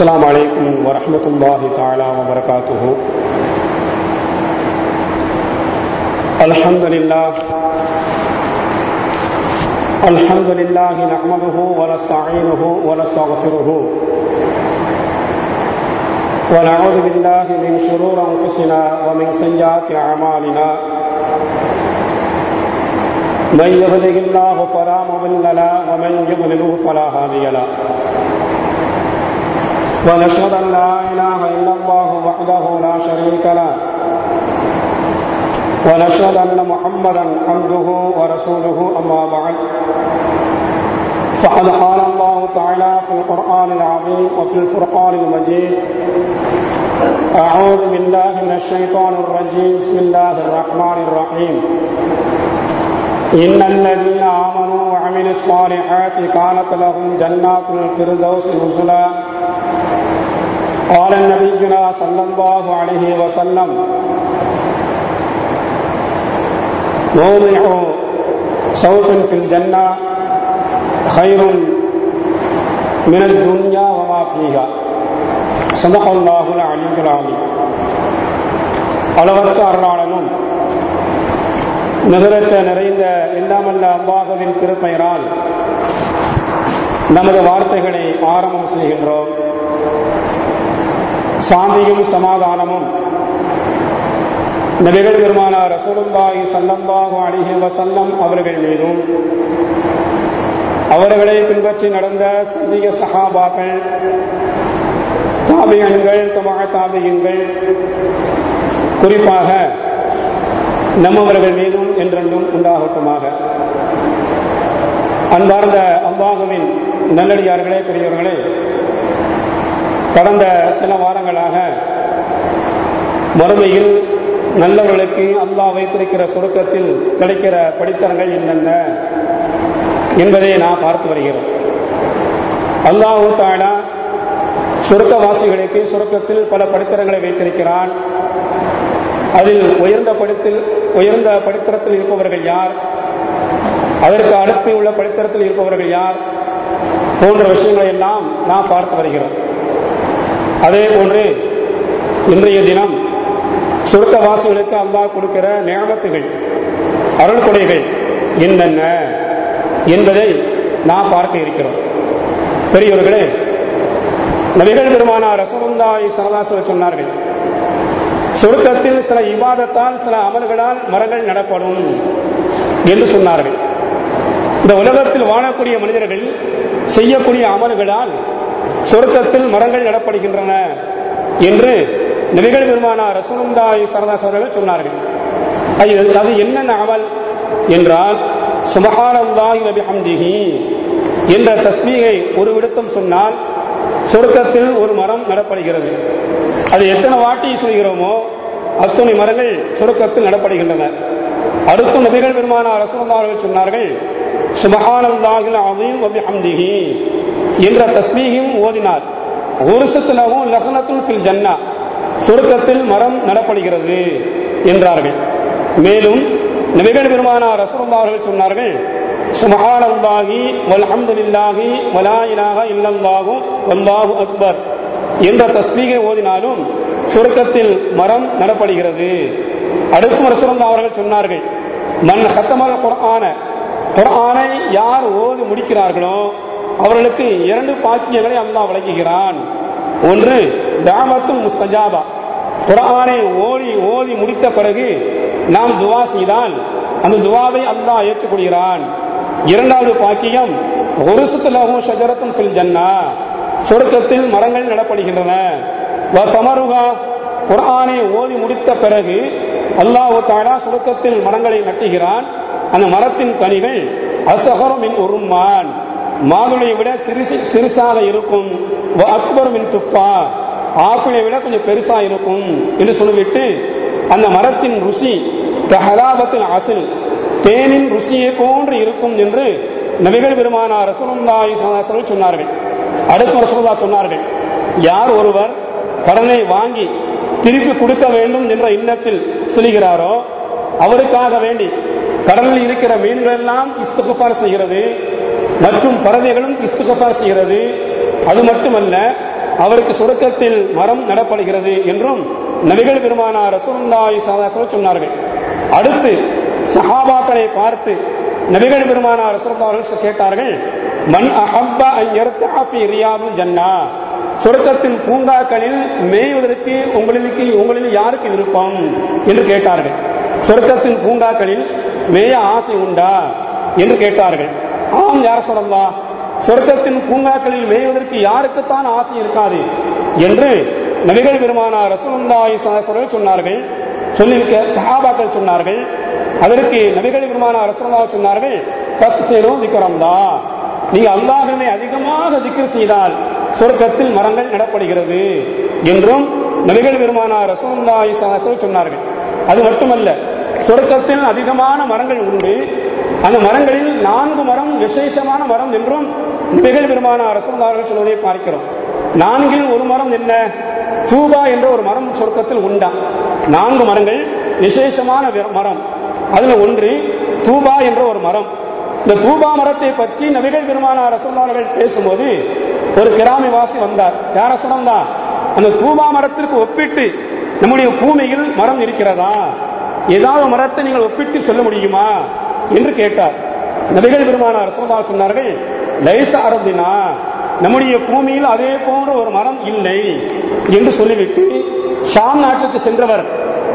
السلام عليكم ورحمة الله تعالى وبركاته. الحمد لله نحمده ونستعينه ونستغفره ونعوذ بالله من شرور أنفسنا ومن سيئات أعمالنا. من يهده الله فلا مضل له ومن يضلل فلا هادي له. ونشهد أن لا إله إلا الله وحده لا شريك له ونشهد أن محمدا عبده ورسوله. أما بعد، فقد قال الله تعالى في القرآن العظيم وفي الفرقان المجيد: أعوذ بالله من الشيطان الرجيم. بسم الله الرحمن الرحيم. إن الذين آمنوا وعملوا الصالحات كانت لهم جنات الفردوس نزلا. قال نبينا صلى الله عليه وسلم: موضع صوت في الجنة خير من الدنيا وما فيها. صدق الله العلي العظيم. அளவற்ற அருளாளனும் நிகரற்ற நிறைந்த எல்லாமல்ல அல்லாஹ்வின் கிருபையினால் நமது வார்த்தைகளை ஆரம்பம் செய்கின்றோம். சாந்தியும் சமாதானமும் நபிகள் பெருமானார் ரசூலுல்லாஹி ஸல்லல்லாஹு அலைஹி வஸல்லம் அவர்கள் மீதும், அவர்களை பின்பற்றி நடந்த சத்திய சஹாபாக்கள், தாபியீன்கள், தபஅ தாபியீன்கள், குறிப்பாக நம்மவர்கள் மீதும் என்றென்றும் உண்டாகட்டுமாக. அன்பார்ந்த அல்லாஹ்வின் நல்லடியார்களே, பெரியவர்களே, கடந்த சில வாரங்களாக மறுமையில் நல்லவர்களுக்கு அல்லாஹ் வைத்திருக்கிற சுருக்கத்தில் கிடைக்கிற படித்தரங்கள் என்னென்ன என்பதை நாம் பார்த்து வருகிறோம். அல்லாஹ் தஆலா சுருக்கவாசிகளுக்கு சுருக்கத்தில் பல படித்தரங்களை வைத்திருக்கிறான். அதில் உயர்ந்த படித்தரத்தில் இருப்பவர்கள் யார், அதற்கு அடுத்து உள்ள படித்தரத்தில் இருப்பவர்கள் யார் போன்ற விஷயங்களை எல்லாம் நாம் பார்த்து வருகிறோம். அதே போன்று இன்றைய தினம் சுருக்கவாசிகளுக்கு அல்லாஹ் கொடுக்கிற நியமத்துகள், அருள் கொடைகள் என்னென்ன என்பதை நாம் பார்க்க இருக்கிறோம். பெரியவர்களே, நபிகள் பெருமானார் ரசூலுல்லாஹி ஸல்லல்லாஹு அலைஹி வஸல்லம் சொன்னார்கள், சுருக்கத்தில் சில இபாதத்தால், சில அமல்களால் மரங்கள் நடப்படும் என்று சொன்னார்கள். இந்த உலகத்தில் வாழக்கூடிய மனிதர்கள் செய்யக்கூடிய அமல்களால் சொர்க்கத்தில் மரங்கள் நடப்படுகின்றன என்று நபிகள் பெருமானார் ரசூலுல்லாஹி ஸல்லல்லாஹு அலைஹி வஸல்லம் சொன்னார்கள். அது என்னென்ன அமல் என்றால், சுப்ஹானல்லாஹி வ பிஹம்திஹி என்ற தஸ்பீகை ஒரு விடுத்தம் சொன்னால் சொர்க்கத்தில் ஒரு மரம் நடப்படுகிறது. அது எத்தனை வாட்டி சொல்கிறோமோ அத்தனை மரங்கள் சொர்க்கத்தில் நடப்படுகின்றன. அடுத்த நபிகள் பெருமானார் ரசூலுல்லாஹி அவர்கள் சொன்னார்கள், சுப்ஹானல்லாஹில் அஸீம் வ பிஹம்திஹி என்ற தஸ்பீகையும் ஓதினார். உர்ஸத்துலஹு லஹனத்துல் ஃபில் ஜன்னah, சொர்க்கத்தில் மரம் நடப்படுகிறது என்றார்கள். மேலும் நபிகள் பெருமானார் ரசூலுல்லாஹி அவர்கள் சொன்னார்கள், சுப்ஹானல்லாஹி வல்ஹம்துலில்லாஹி வலா இலாஹா இல்லல்லாஹு வல்லாஹு அக்பர் என்ற தஸ்பீகை ஓதினாலும் சொர்க்கத்தில் மரம் நடப்படுகிறது. அடுத்து ரசூலுல்லாஹி அவர்கள் சொன்னார்கள், மன் ஹத்தமல் குர்ஆன, குர்ஆனை யார் ஓதி முடிக்கிறார்களோ அவர்களுக்கு 2 பாக்கியங்களை அல்லாஹ் வழங்குகிறான். ஒன்று, தஅவத்துல் முஸ்தஜாபா, குர்ஆனை ஓதி முடித்த பிறகு நாம் துஆ செய்தால் அந்த துஆவை அல்லாஹ் ஏற்றுக்கொள்கிறான். இரண்டாவது பாக்கியம், உர்ஸத்துலஹு ஷஜரத்துன் ஃபில் ஜன்னah, சொர்க்கத்தில் மரங்கள் நடப்படுகின்றன. வ ஸமருஹா, குர்ஆனை ஓதி முடித்த பிறகு அல்லாஹ் தஆலா சொர்க்கத்தில் மரங்களை நட்டுகிறான். அந்த மரத்தின் கனிகள் அஸ்ஹரு மின் உருமான், மாதுளை விட சிறுசாக இருக்கும். அக்பர் மின் துஃபா, ஆப்பிளை விட கொஞ்சம் பெருசா இருக்கும் என்று சொல்லிவிட்டு, அந்த மரத்தின் ருசி கஹலாபத்தில் அசில், தேனின் ருசியை போன்று இருக்கும் என்று நபிகள் பெருமானார் ரசூலுல்லாஹி ஸல்லல்லாஹு அலைஹி வஸல்லம் சொன்னார்கள். அடுத்த ரசூலுல்லாஹ் சொன்னார்கள், யார் ஒருவர் கடனை வாங்கி திருப்பி கொடுக்க வேண்டும் என்ற எண்ணத்தில் சொல்கிறாரோ அவருக்காக வேண்டி கடலில் இருக்கிற மீன்கள் எல்லாம் இஸ்திக்ஃபார் செய்கிறது, மற்றும் பறவைகளும் இஸ்திக்ஃபார் செய்கிறது. அது மட்டுமல்ல, அவருக்கு சொர்க்கத்தில் மரம் நடப்படுகிறது என்றும் நபிகள் பெருமானார் ரசூலுல்லாஹி ஸல்லல்லாஹு அலைஹி வஸல்லம் சொன்னார்கள். அடுத்து சஹாபாக்களை பார்த்து நபிகள் பெருமானார் ரசூலுல்லாஹி அலைஹி வஸல்லம் கேட்டார்கள், மன் அஹப்ப அன் யர்தஅ ஃபீ ரியாதில் ஜன்னah, சொர்க்கத்தின் பூங்காக்களில் மேய்வதற்கு உங்களில் யாருக்கு விருப்பம் என்று கேட்டார்கள். சொர்க்கத்தின் பூங்காக்களில் மேய ஆசை உண்டா என்று கேட்டார்கள். ஆம் யா ரசூலல்லாஹ், சொர்க்கத்தின் பூங்காக்களில் மேய்வதற்கு யாருக்குத்தான் ஆசை இருக்காது என்று நபிகள் பெருமானார் ரசூலுல்லாஹி ஸல்லல்லாஹு அலைஹி வஸல்லம் சொன்னார்கள். சொல்லிவிட்ட சஹாபாக்கள் சொன்னார்கள். அதற்கு நபிகள் பெருமானார் ரசூலுல்லாஹி சொன்னார்கள், ஃபக்ஸிரு திக்ரல்லாஹ், நீங்க அல்லாஹ்வை அதிகமாக திக்ர் செய்தால் சொர்க்கத்தில் மரங்கள் நடப்படுகிறது என்றும் நபிகள் பெருமானார் ரசூலுல்லாஹி ஸல்லல்லாஹு அலைஹி வஸல்லம் சொன்னார்கள். அது மட்டுமல்ல, சொர்க்கத்தில் அதிகமான மரங்கள் உண்டு. அந்த மரங்களில் 4 மரம் விசேஷமான மரம் என்றும் நபிகள் பெருமானார் ரசூலுல்லாஹி ஸல்லல்லாஹு அலைஹி வஸல்லம் சொல்வதை பார்க்கிறோம். 4ல் ஒரு மரம் என்ன? தூபா என்ற ஒரு மரம் சொர்க்கத்தில் உண்டா. 4 மரங்கள் விசேஷமான மரம். அதுல ஒன்று தூபா என்ற ஒரு மரம். இந்த தூபா மரத்தை பற்றி நபிகள் பெருமானார் ரசூலுல்லாஹி அலைஹி வஸல்லம் பேசும்போது ஒரு கிராமவாசி வந்தார். யார சொன்னா, அந்த தூபா மரத்திற்கு ஒப்பிட்டு நம்முடைய பூமியில் மரம் இருக்கிறதா, ஏதாவது மரத்தை நீங்கள் ஒப்பிட்டு சொல்ல முடியுமா என்று கேட்டார். நபிகள் பெருமானார் ரசூலுல்லாஹி அலைஹி வஸல்லம் சொன்னார்கள், லைஸ அர்தினா, நம்முடைய பூமியில் அதே போன்ற ஒரு மரம் இல்லை என்று சொல்லிவிட்டு ஷாம் நாட்டுக்கு சென்றவர்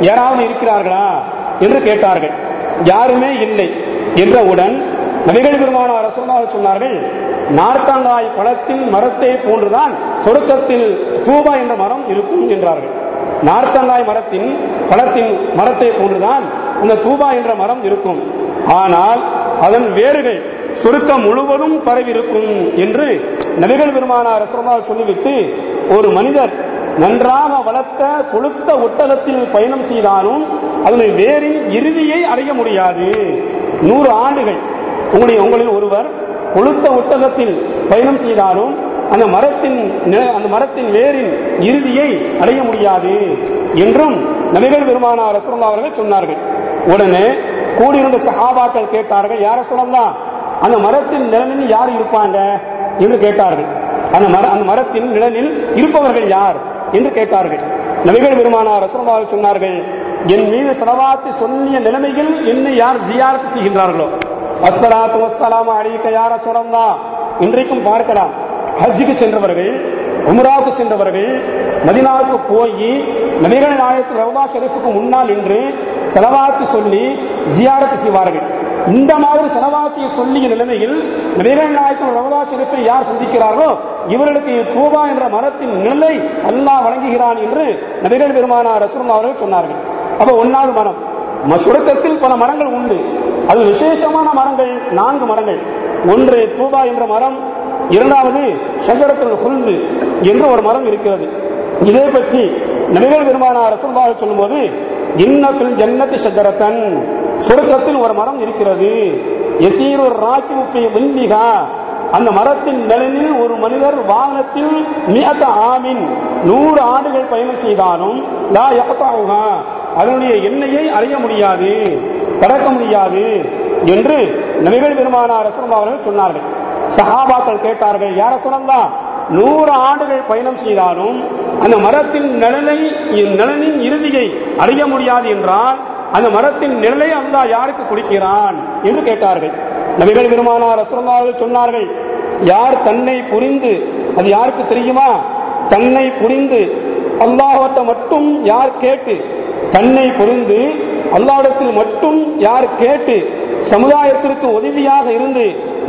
யாராவது இருக்கிறார்களா என்று கேட்டார்கள். யாருமே இல்லை என்றவுடன் நபிகள் பெருமானார் ரசூலுல்லாஹி அலைஹி வஸல்லம் சொன்னார்கள், நார்த்தங்காய் பழத்தின் மரத்தை போன்றுதான் சொர்க்கத்தில் தூபா என்ற மரம் இருக்கும் என்றார்கள். நார்த்தங்காய் பழத்தின் மரத்தை போன்றுதான் அந்த தூபா என்ற மரம் இருக்கும். ஆனால் அதன் வேர்கள் சொர்க்கம் முழுவதும் பரவி இருக்கும் என்று நபிகள் பெருமானார் ரசூலுல்லாஹி சொல்லிவிட்டு, ஒரு மனிதர் நன்றாக வளர்த்த கொழுத்த ஒட்டகத்தில் பயணம் செய்தாலும் அதனை வேரின் இறுதியை அடைய முடியாது. 100 ஆண்டுகள் உங்களில் ஒருவர் கொழுத்த ஒட்டகத்தில் பயணம் செய்தாலும் அந்த மரத்தின் வேரின் இறுதியை அடைய முடியாது என்றும் நபிகள் பெருமானார் ரசூலுல்லாஹி அவர்கள் சொன்னார்கள். உடனே கூடியிருந்த சஹாபாக்கள் கேட்டார்கள், யார சொல்லலாம், அந்த மரத்தின் நிழலில் யார் இருப்பாங்க என்று கேட்டார்கள். அந்த மரத்தின் நிழலில் இருப்பவர்கள் யார் என்று கேட்டார்கள். நபிகள் பெருமானார் ரசூலுல்லாஹி சொன்னார்கள், என் மீது ஸலவாத் சொல்லிய நிலைமையில் என்னை யார் ஜியாரத் செய்கின்றார்களோ, அஸ்ஸலாத்து வஸ்ஸலாமு அலைக யா ரசூலல்லாஹ். இன்றைக்கும் பார்க்கலாம், ஹஜ்ஜுக்கு சென்றவர்கள், உம்ராவுக்கு சென்றவர்கள் மதீனாவுக்கு போய் நபிகள் நாயகத்துல் ரவுதா ஷரீஃபுக்கு முன்னால் நின்று ஸலவாத் சொல்லி ஜியாரத் செய்வார்கள். இந்த மாதிரி ஸலவாத்தை சொல்லிய நிலைமையில் நபிகள் நாயகத்துல் ரவுதா ஷரீஃபை யார் சந்திக்கிறார்களோ இவர்களுக்கு தூபா என்ற மரத்தின் நிலை அல்லாஹ் வழங்குகிறான் என்று நபிகள் பெருமானார் ரசூலுல்லாஹி அவர்கள் சொன்னார்கள். அப்ப 1வது மரம், சொர்க்கத்தில் பல மரங்கள் உண்டு. அது விசேஷமான மரங்கள் 4 மரங்கள். ஒன்று தூபா என்ற மரம், 2வது ஷஜரத்துல் ஹுல்த் என்ற ஒரு மரம் இருக்கிறது. இதை பற்றி நபிகள் பெருமானார் ரசூலுல்லாஹி சொல்லும்போது, இன்ன ஃபில் ஜன்னத்தி ஷஜரத்தன், சொர்க்கத்தில் ஒரு மரம் இருக்கிறது, யஸீரு ராகிபு ஃபீ தில்லிஹா, அந்த மரத்தின் நிழலில் ஒரு மனிதர் வாகனத்தில் 100 ஆமின் 100 ஆண்டுகள் பயணம் செய்தாலும் லா யக்தஉஹா, அதனுடைய எண்ணெயை அறிய முடியாது, கடக்க முடியாது என்று நபிகள் பெருமானார் ரசூலுல்லாஹி அவர்கள் சொன்னார்கள். சஹாபாக்கள் கேட்டார்கள், யார சொல்லலாம், 100 ஆண்டுகள் பயணம் செய்தாலும் அந்த மரத்தின் நிழலின் இறுதியை அறிய முடியாது என்றால் அந்த மரத்தின் நிழலை அல்லாஹ் யாருக்கு கொடுக்கிறான் என்று கேட்டார்கள். நபிகள் பெருமானார் ரசூலுல்லாஹி அவர்கள் சொன்னார்கள், யார் தன்னை புரிந்து, அது யாருக்கு தெரியுமா, தன்னை புரிந்து அல்லாஹ்விட்ட மட்டும் யார் கேட்டு, தன்னை புரிந்து அல்லாஹ்விடத்தில் மட்டும் யார் கேட்டு சமுதாயத்திற்கு உதவியாக இருந்து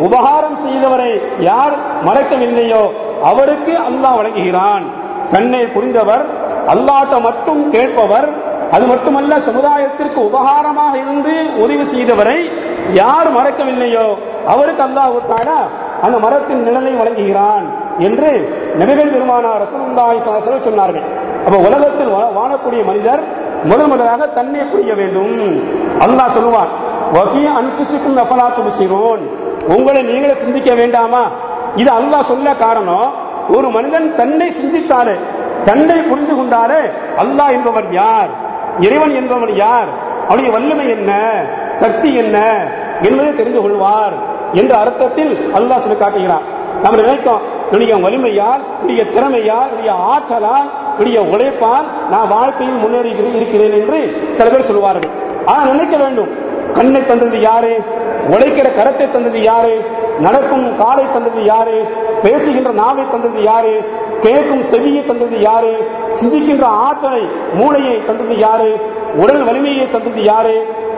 உபகாரம் செய்தவரை யார் மறக்கவில்லையோ அவருக்கு அல்லாஹ் வழங்குகிறான். தன்னை புரிந்தவர், அல்லாஹ்ட்ட மட்டும் கேட்பவர், அது மட்டுமல்ல சமுதாயத்திற்கு உபகாரமாக இருந்து உதவி செய்தவரை யார் மறக்கவில்லையோ அவருக்கு அல்லாஹ் தஆலா அந்த மரத்தின் நிழலை வழங்குகிறான் என்று நபிகள் பெருமானார் ரசூலுல்லாஹி ஸல்லல்லாஹு அலைஹி வஸல்லம் சொன்னார்கள். அப்ப உலகத்தில் வாழக்கூடிய மனிதர் முதலாக தன்னை புரிய வேண்டும். அல்லாஹ் சொல்லுவான், வஃபி அன்ஃபுசிக்கும் அஃபலா துப்சிரூன், உங்களை நீங்களே சிந்திக்க வேண்டாமா? இது அல்லாஹ் சொல்ல காரணம், ஒரு மனிதன் தன்னை சிந்தித்தாலே, தன்னை புரிந்து கொண்டாலே அல்லாஹ் என்பவர் யார், இறைவன் என்பவன் யார், அவனுடைய வல்லமை என்ன, சக்தி என்ன என்பதை தெரிந்து கொள்வார் என்ற அர்த்தத்தில் அல்லாஹ் சொல்லி காட்டுகிறான். நம்ம நினைத்தோம் என்னுடைய வலிமையால், என்னுடைய திறமையால், என்னுடைய ஆற்றலால், என்னுடைய உழைப்பால் நான் வாழ்க்கையில் முன்னேறி இருக்கிறேன் என்று சில பேர் சொல்வார்கள். ஆனால் நினைக்க வேண்டும், கண்ணை தந்தது யாரு? உழைக்கிற கரத்தை தந்தது யாரு? நடக்கும் காலை தந்தது யாரு? பேசுகின்ற நாவை தந்தது யாரு? கேட்கும் செவியை தந்தது யாரு? சிந்திக்கின்ற ஆற்றலை, மூளையை தந்தது யாரு? உடல் வலிமையை தந்தது யாரு?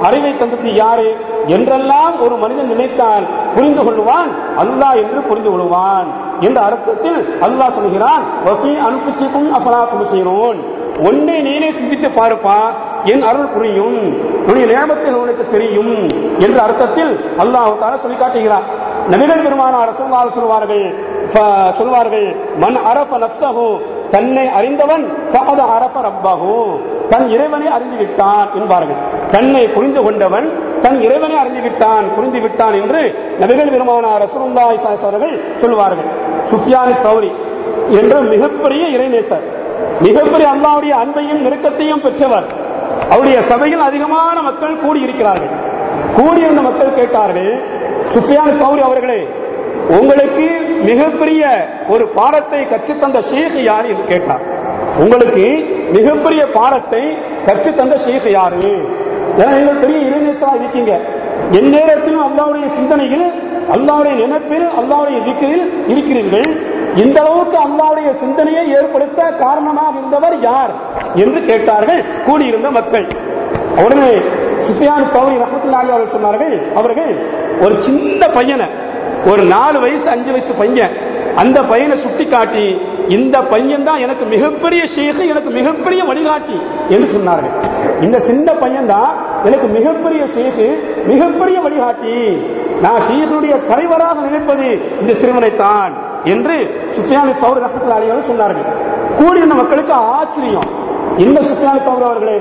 அறிவை தந்தது யாரு என்றெல்லாம் ஒரு மனிதன் நினைத்தால் புரிந்து கொள்வான், அல்லாஹ் என்று புரிந்து கொள்வான் என்ற அர்த்தத்தில் அல்லாஹ் சொல்கிறான், வஃபி அன்ஃபுசிக்கும் அஃபலா துப்சிரூன், ஒன்றை நீனே சிந்தித்து பார்ப்பா, என் அருள் புரியும், உன்னுடைய நியமத்தில் உனக்கு தெரியும் என்ற அர்த்தத்தில் அல்லாஹ் தஆலா சொல்லி காட்டுகிறார். நபிகள் பெருமானார் ஸல்லல்லாஹு சொல்வார்கள், மன் அரஃப நஃப்ஸஹு, தன்னை அறிந்தவன் ஃபகத் அரஃப ரப்பஹு, தன் இறைவனை அறிந்து விட்டான் என்பார்கள். தன்னை புரிந்து கொண்டவன் தன் இறைவனை அறிந்து விட்டான், புரிந்து விட்டான் என்று நபிகள் பெருமானார் ரசூலுல்லாஹி ஸல்லல்லாஹு அலைஹி வஸல்லம் சொல்வார்கள். சுஃபியான் ஸௌரி என்ற மிகப்பெரிய இறைநேசர், மிகப்பெரிய அல்லாஹ்வுடைய அன்பையும் நெருக்கத்தையும் பெற்றவர். அவருடைய சபையில் அதிகமான மக்கள் கூடியிருக்கிறார்கள். கூடியிருந்த மக்கள் கேட்டார்கள், சுஃபியான் ஸௌரி அவர்களே, உங்களுக்கு மிகப்பெரிய ஒரு பாடத்தை கற்றுத்தந்த ஷேக் யார் என்று கேட்டார். உங்களுக்கு மிகப்பெரிய பாடத்தை கற்றுத்தந்த ஷேக் யாரு? ஏன்னா நீங்கள் பெரிய இறைநேசரா இருக்கீங்க, எந்நேரத்திலும் அல்லாஹ்வுடைய சிந்தனையில், அல்லாஹ்வுடைய நினைப்பில், அல்லாஹ்வுடைய திக்ரில் இருக்கிறீர்கள். இந்த அளவுக்கு அல்லாஹ்வுடைய சிந்தனையை ஏற்படுத்த காரணமாக இருந்தவர் யார் என்று கேட்டார்கள் கூடியிருந்த மக்கள். உடனே சுஃபியான் ஸௌரி ரஹ்மத்துல்லாஹி அலைஹி அவர்கள் சொன்னார்கள், அவர்கள் ஒரு சின்ன பையனை, ஒரு 4 வயசு 5 வயசு பையன், அந்த பையனை சுட்டி காட்டி, இந்த பையன் தான் எனக்கு மிகப்பெரிய ஷேக், எனக்கு மிகப்பெரிய வழிகாட்டி என்று சொன்னார்கள். இந்த சின்ன பையன் தான் எனக்கு மிகப்பெரிய ஷேக், மிகப்பெரிய வழிகாட்டி, நான் ஷேக்குடைய தலைவராக நினைப்பது இந்த சிறுவனை தான் என்று சுஃபியான் ஸௌரி ரஹ்மத்துல்லாஹி அலைஹி அவர்கள் சொன்னார்கள். கூடியிருந்த மக்களுக்கு ஆச்சரியம், இந்த சுஃபியான் ஸௌரி அவர்களே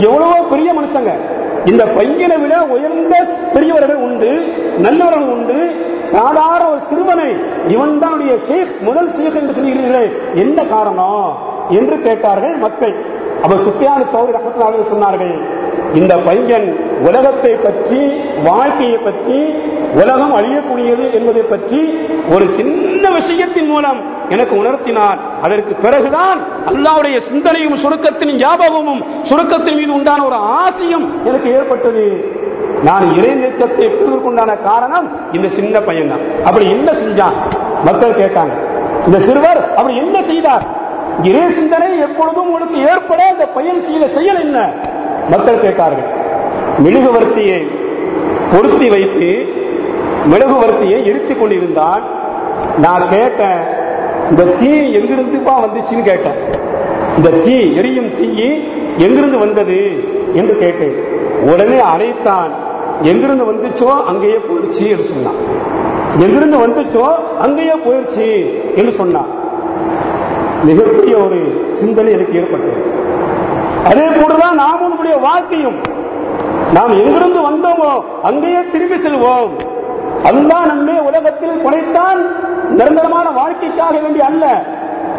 எவ்வளவோ பெரிய மனுஷங்க, இந்த பையனை விட உயர்ந்த பெரியவர்கள் உண்டு, நல்லவர்கள் உண்டு, சாதாரண ஒரு சிறுவனை இவன் தான் ஷேக், முதல் ஷேக் என்று சொல்கிறீர்களே, என்ன காரணம் என்று கேட்டார்கள் மக்கள். அப்ப சுஃபியான் ஸௌரி ரஹ்மத்துல்லாஹி அலைஹி சொன்னார்கள், இந்த பையன் உலகத்தை பற்றி, வாழ்க்கையை பற்றி, உலகம் அழியக்கூடியது என்பதை பற்றி ஒரு சின்ன விஷயத்தின் மூலம் எனக்கு உணர்த்தினார். அதற்கு பிறகுதான் அல்லாஹ்வுடைய சிந்தனையும் சுருக்கத்தின் ஞாபகமும் சுருக்கத்தின் மீது உண்டான ஒரு ஆசையும் எனக்கு ஏற்பட்டது. நான் இறை நிறுத்தத்தை பெறுவதற்குண்டான காரணம் இந்த சின்ன பையன் தான். அப்படி என்ன செஞ்சான் மக்கள் கேட்டாங்க. இந்த சிறுவர் அப்படி என்ன செய்தார்? இறை சிந்தனை எப்பொழுதும் உங்களுக்கு ஏற்பட இந்த பையன் செய்த செயல் என்ன? மக்கள் கேட்டார்கள். மெழுகுவர்த்தியை பொருத்தி வைத்து மெழுகுவர்த்தியை எரித்துக் கொண்டிருந்தான். நான் கேட்டேன், இந்த தீ எங்கிருந்துப்பா வந்துச்சுன்னு கேட்டேன். இந்த தீ, எரியும் தீ எங்கிருந்து வந்தது என்று கேட்டேன். உடனே அழைத்தான், எங்கிருந்து வந்துச்சோ அங்கேயே போயிடுச்சு என்று சொன்னான். எங்கிருந்து வந்துச்சோ அங்கேயே போயிடுச்சு என்று சொன்னான். மிகப்பெரிய ஒரு சிந்தனை எனக்கு ஏற்பட்டது. அதே போலதான் நாம் நம்முடைய வாழ்க்கையும், நாம் எங்கிருந்து வந்தோமோ அங்கேயே திரும்பி செல்வோம். அல்லாஹ் நம்மை உலகத்தில் படைத்தான் நிரந்தரமான வாழ்க்கைக்காக வேண்டி அல்ல.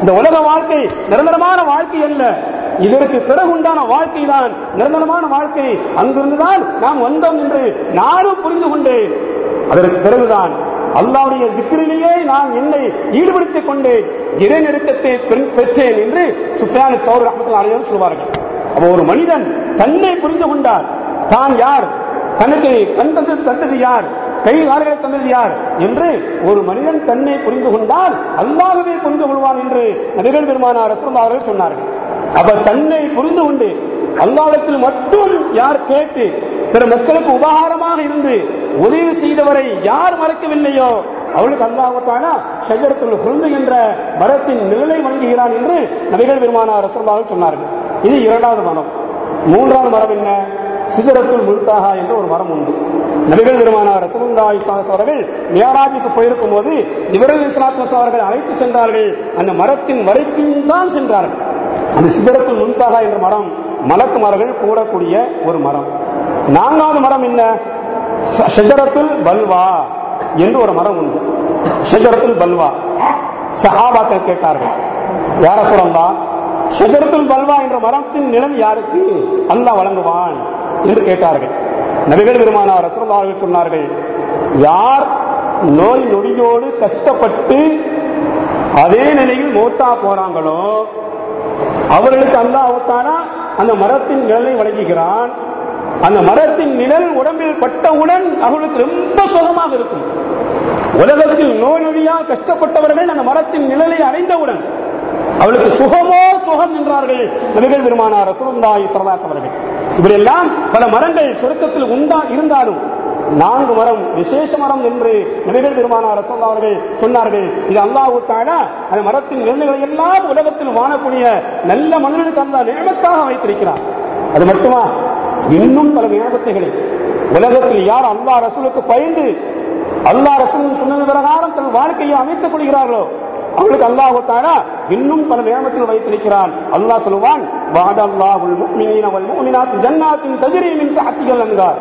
இந்த உலக வாழ்க்கை நிரந்தரமான வாழ்க்கை அல்ல, இதற்கு பிறகு உண்டான வாழ்க்கை தான் நிரந்தரமான வாழ்க்கை. அங்கிருந்துதான் நாம் வந்தோம் என்று நானும் புரிந்து கொண்டேன். அதற்கு பிறகுதான் அல்லாஹ்வுடைய திக்ரிலேயே நான் என்னை ஈடுபடுத்திக் கொண்டேன், இறை நெருக்கத்தை பெற்றேன் என்று சுஃபியான் ஸௌரி ரஹ்மத்துல்லாஹி அலைஹி சொல்வார்கள். அப்ப ஒரு மனிதன் தன்னை புரிந்து கொண்டார், தான் யார், தனக்கு கண் தந்தது யார், கை கால்களை தந்தது யார் என்று ஒரு மனிதன் தன்னை புரிந்து கொண்டால் அல்லாஹ்வே புரிந்து கொள்வான் என்று நபிகள் பெருமானார் ரசூலுல்லாஹி அவர்கள் சொன்னார்கள். அப்ப தன்னை புரிந்து கொண்டு அல்லாஹ்விடத்தில் மட்டும் யார் கேட்டு பிற மக்களுக்கு உபகாரமாக இருந்து உதவி செய்தவரை யார் மறக்கவில்லையோ அவளுக்கு அல்லாஹ் தஆலா ஷஜரத்துல் ஹுல்த் என்ற மரத்தின் நிழலை வழங்குகிறான் என்று நபிகள் பெருமானார் ரசூலுல்லாஹி அவர்கள் சொன்னார்கள். இது இரண்டாவது மரம். மூன்றாவது மரம் என்ன? சிதறத்துல் முன்தஹா என்ற ஒரு மரம் உண்டு. நபிகள் பெருமானார் ரசூலுல்லாஹி ஸல்லல்லாஹு அலைஹி அவர்கள் மியராஜுக்கு போயிருக்கும் போது இப்ராஹீம் ஸல்லல்லாஹு அலைஹி அவர்கள் அழைத்து சென்றார்கள். அந்த மரத்தின் வரைக்கும் தான் சென்றார்கள். அந்த சிதறத்துல் முன்தஹா என்ற மரம் மலக்குமார்கள் கூடக்கூடிய ஒரு மரம். நான்காவது மரம் என்ன? ஷஜரத்துல் பல்வா என்று ஒரு மரம் உண்டு. ஷஜரத்துல் பல்வா. சஹாபாக்கள் கேட்டார்கள், யா ரசூலல்லாஹ், ஷஜரத்துல் பல்வா என்ற மரத்தின் நிழல் யாருக்கு அல்லாஹ் வழங்குவான் என்று கேட்டார்கள். நபிகள் பெருமானார் ரசூலுல்லாஹி அவர்கள் சொன்னார்கள், யார் நோய் நொடியோடு கஷ்டப்பட்டு அதே நிலையில் மௌத்தா போறாங்களோ அவர்களுக்கு அல்லாஹ் தஆலா அந்த மரத்தின் நிழலை வழங்குகிறான். அந்த மரத்தின் நிழல் உடம்பில் பட்டவுடன் அவர்களுக்கு ரொம்ப சுகமாக இருக்கும். உலகத்தில் நோயா கஷ்டப்பட்டவர்கள் அந்த மரத்தின் நிழலை அடைந்தவுடன் அவளுக்கு சுகமோ சுகம் என்றார்கள் நபிகள் பெருமானார் ரசூலுல்லாஹி ஸல்லல்லாஹு அலைஹி வஸல்லம். இப்படியெல்லாம் பல மரங்கள் சொர்க்கத்தில் இருந்தாலும் 4 மரம் விசேஷ மரம் என்று நபிகள் பெருமானார் ரசூலுல்லாஹி அவர்கள் சொன்னார்கள். இது அல்லாஹ் தஆலா அந்த மரத்தின் நிழல்களை எல்லாம் உலகத்தில் வாழக்கூடிய நல்ல மனிதனுக்கு அல்லாஹ் நியமத்தாக வைத்திருக்கிறார். அது மட்டுமா, இன்னும் பல நியமத்துகளை உலகத்தில் யார் அல்லாஹ் ரசூலுக்கு பயந்து அல்லாஹ் ரசூல் சொன்னது பிரகாரம் தன் வாழ்க்கையை அமைத்துக் கொள்கிறார்களோ அவர்களுக்கு அல்லாஹ் தஆலா இன்னும் பல நியமத்துகளை வைத்திருக்கிறான். அல்லாஹ் சொல்லுவான், வஅதல்லாஹுல் முஃமினீன வல் முஃமினாத் ஜன்னாத்தின் தஜ்ரி மின் தஹ்திஹல் அன்ஹார்.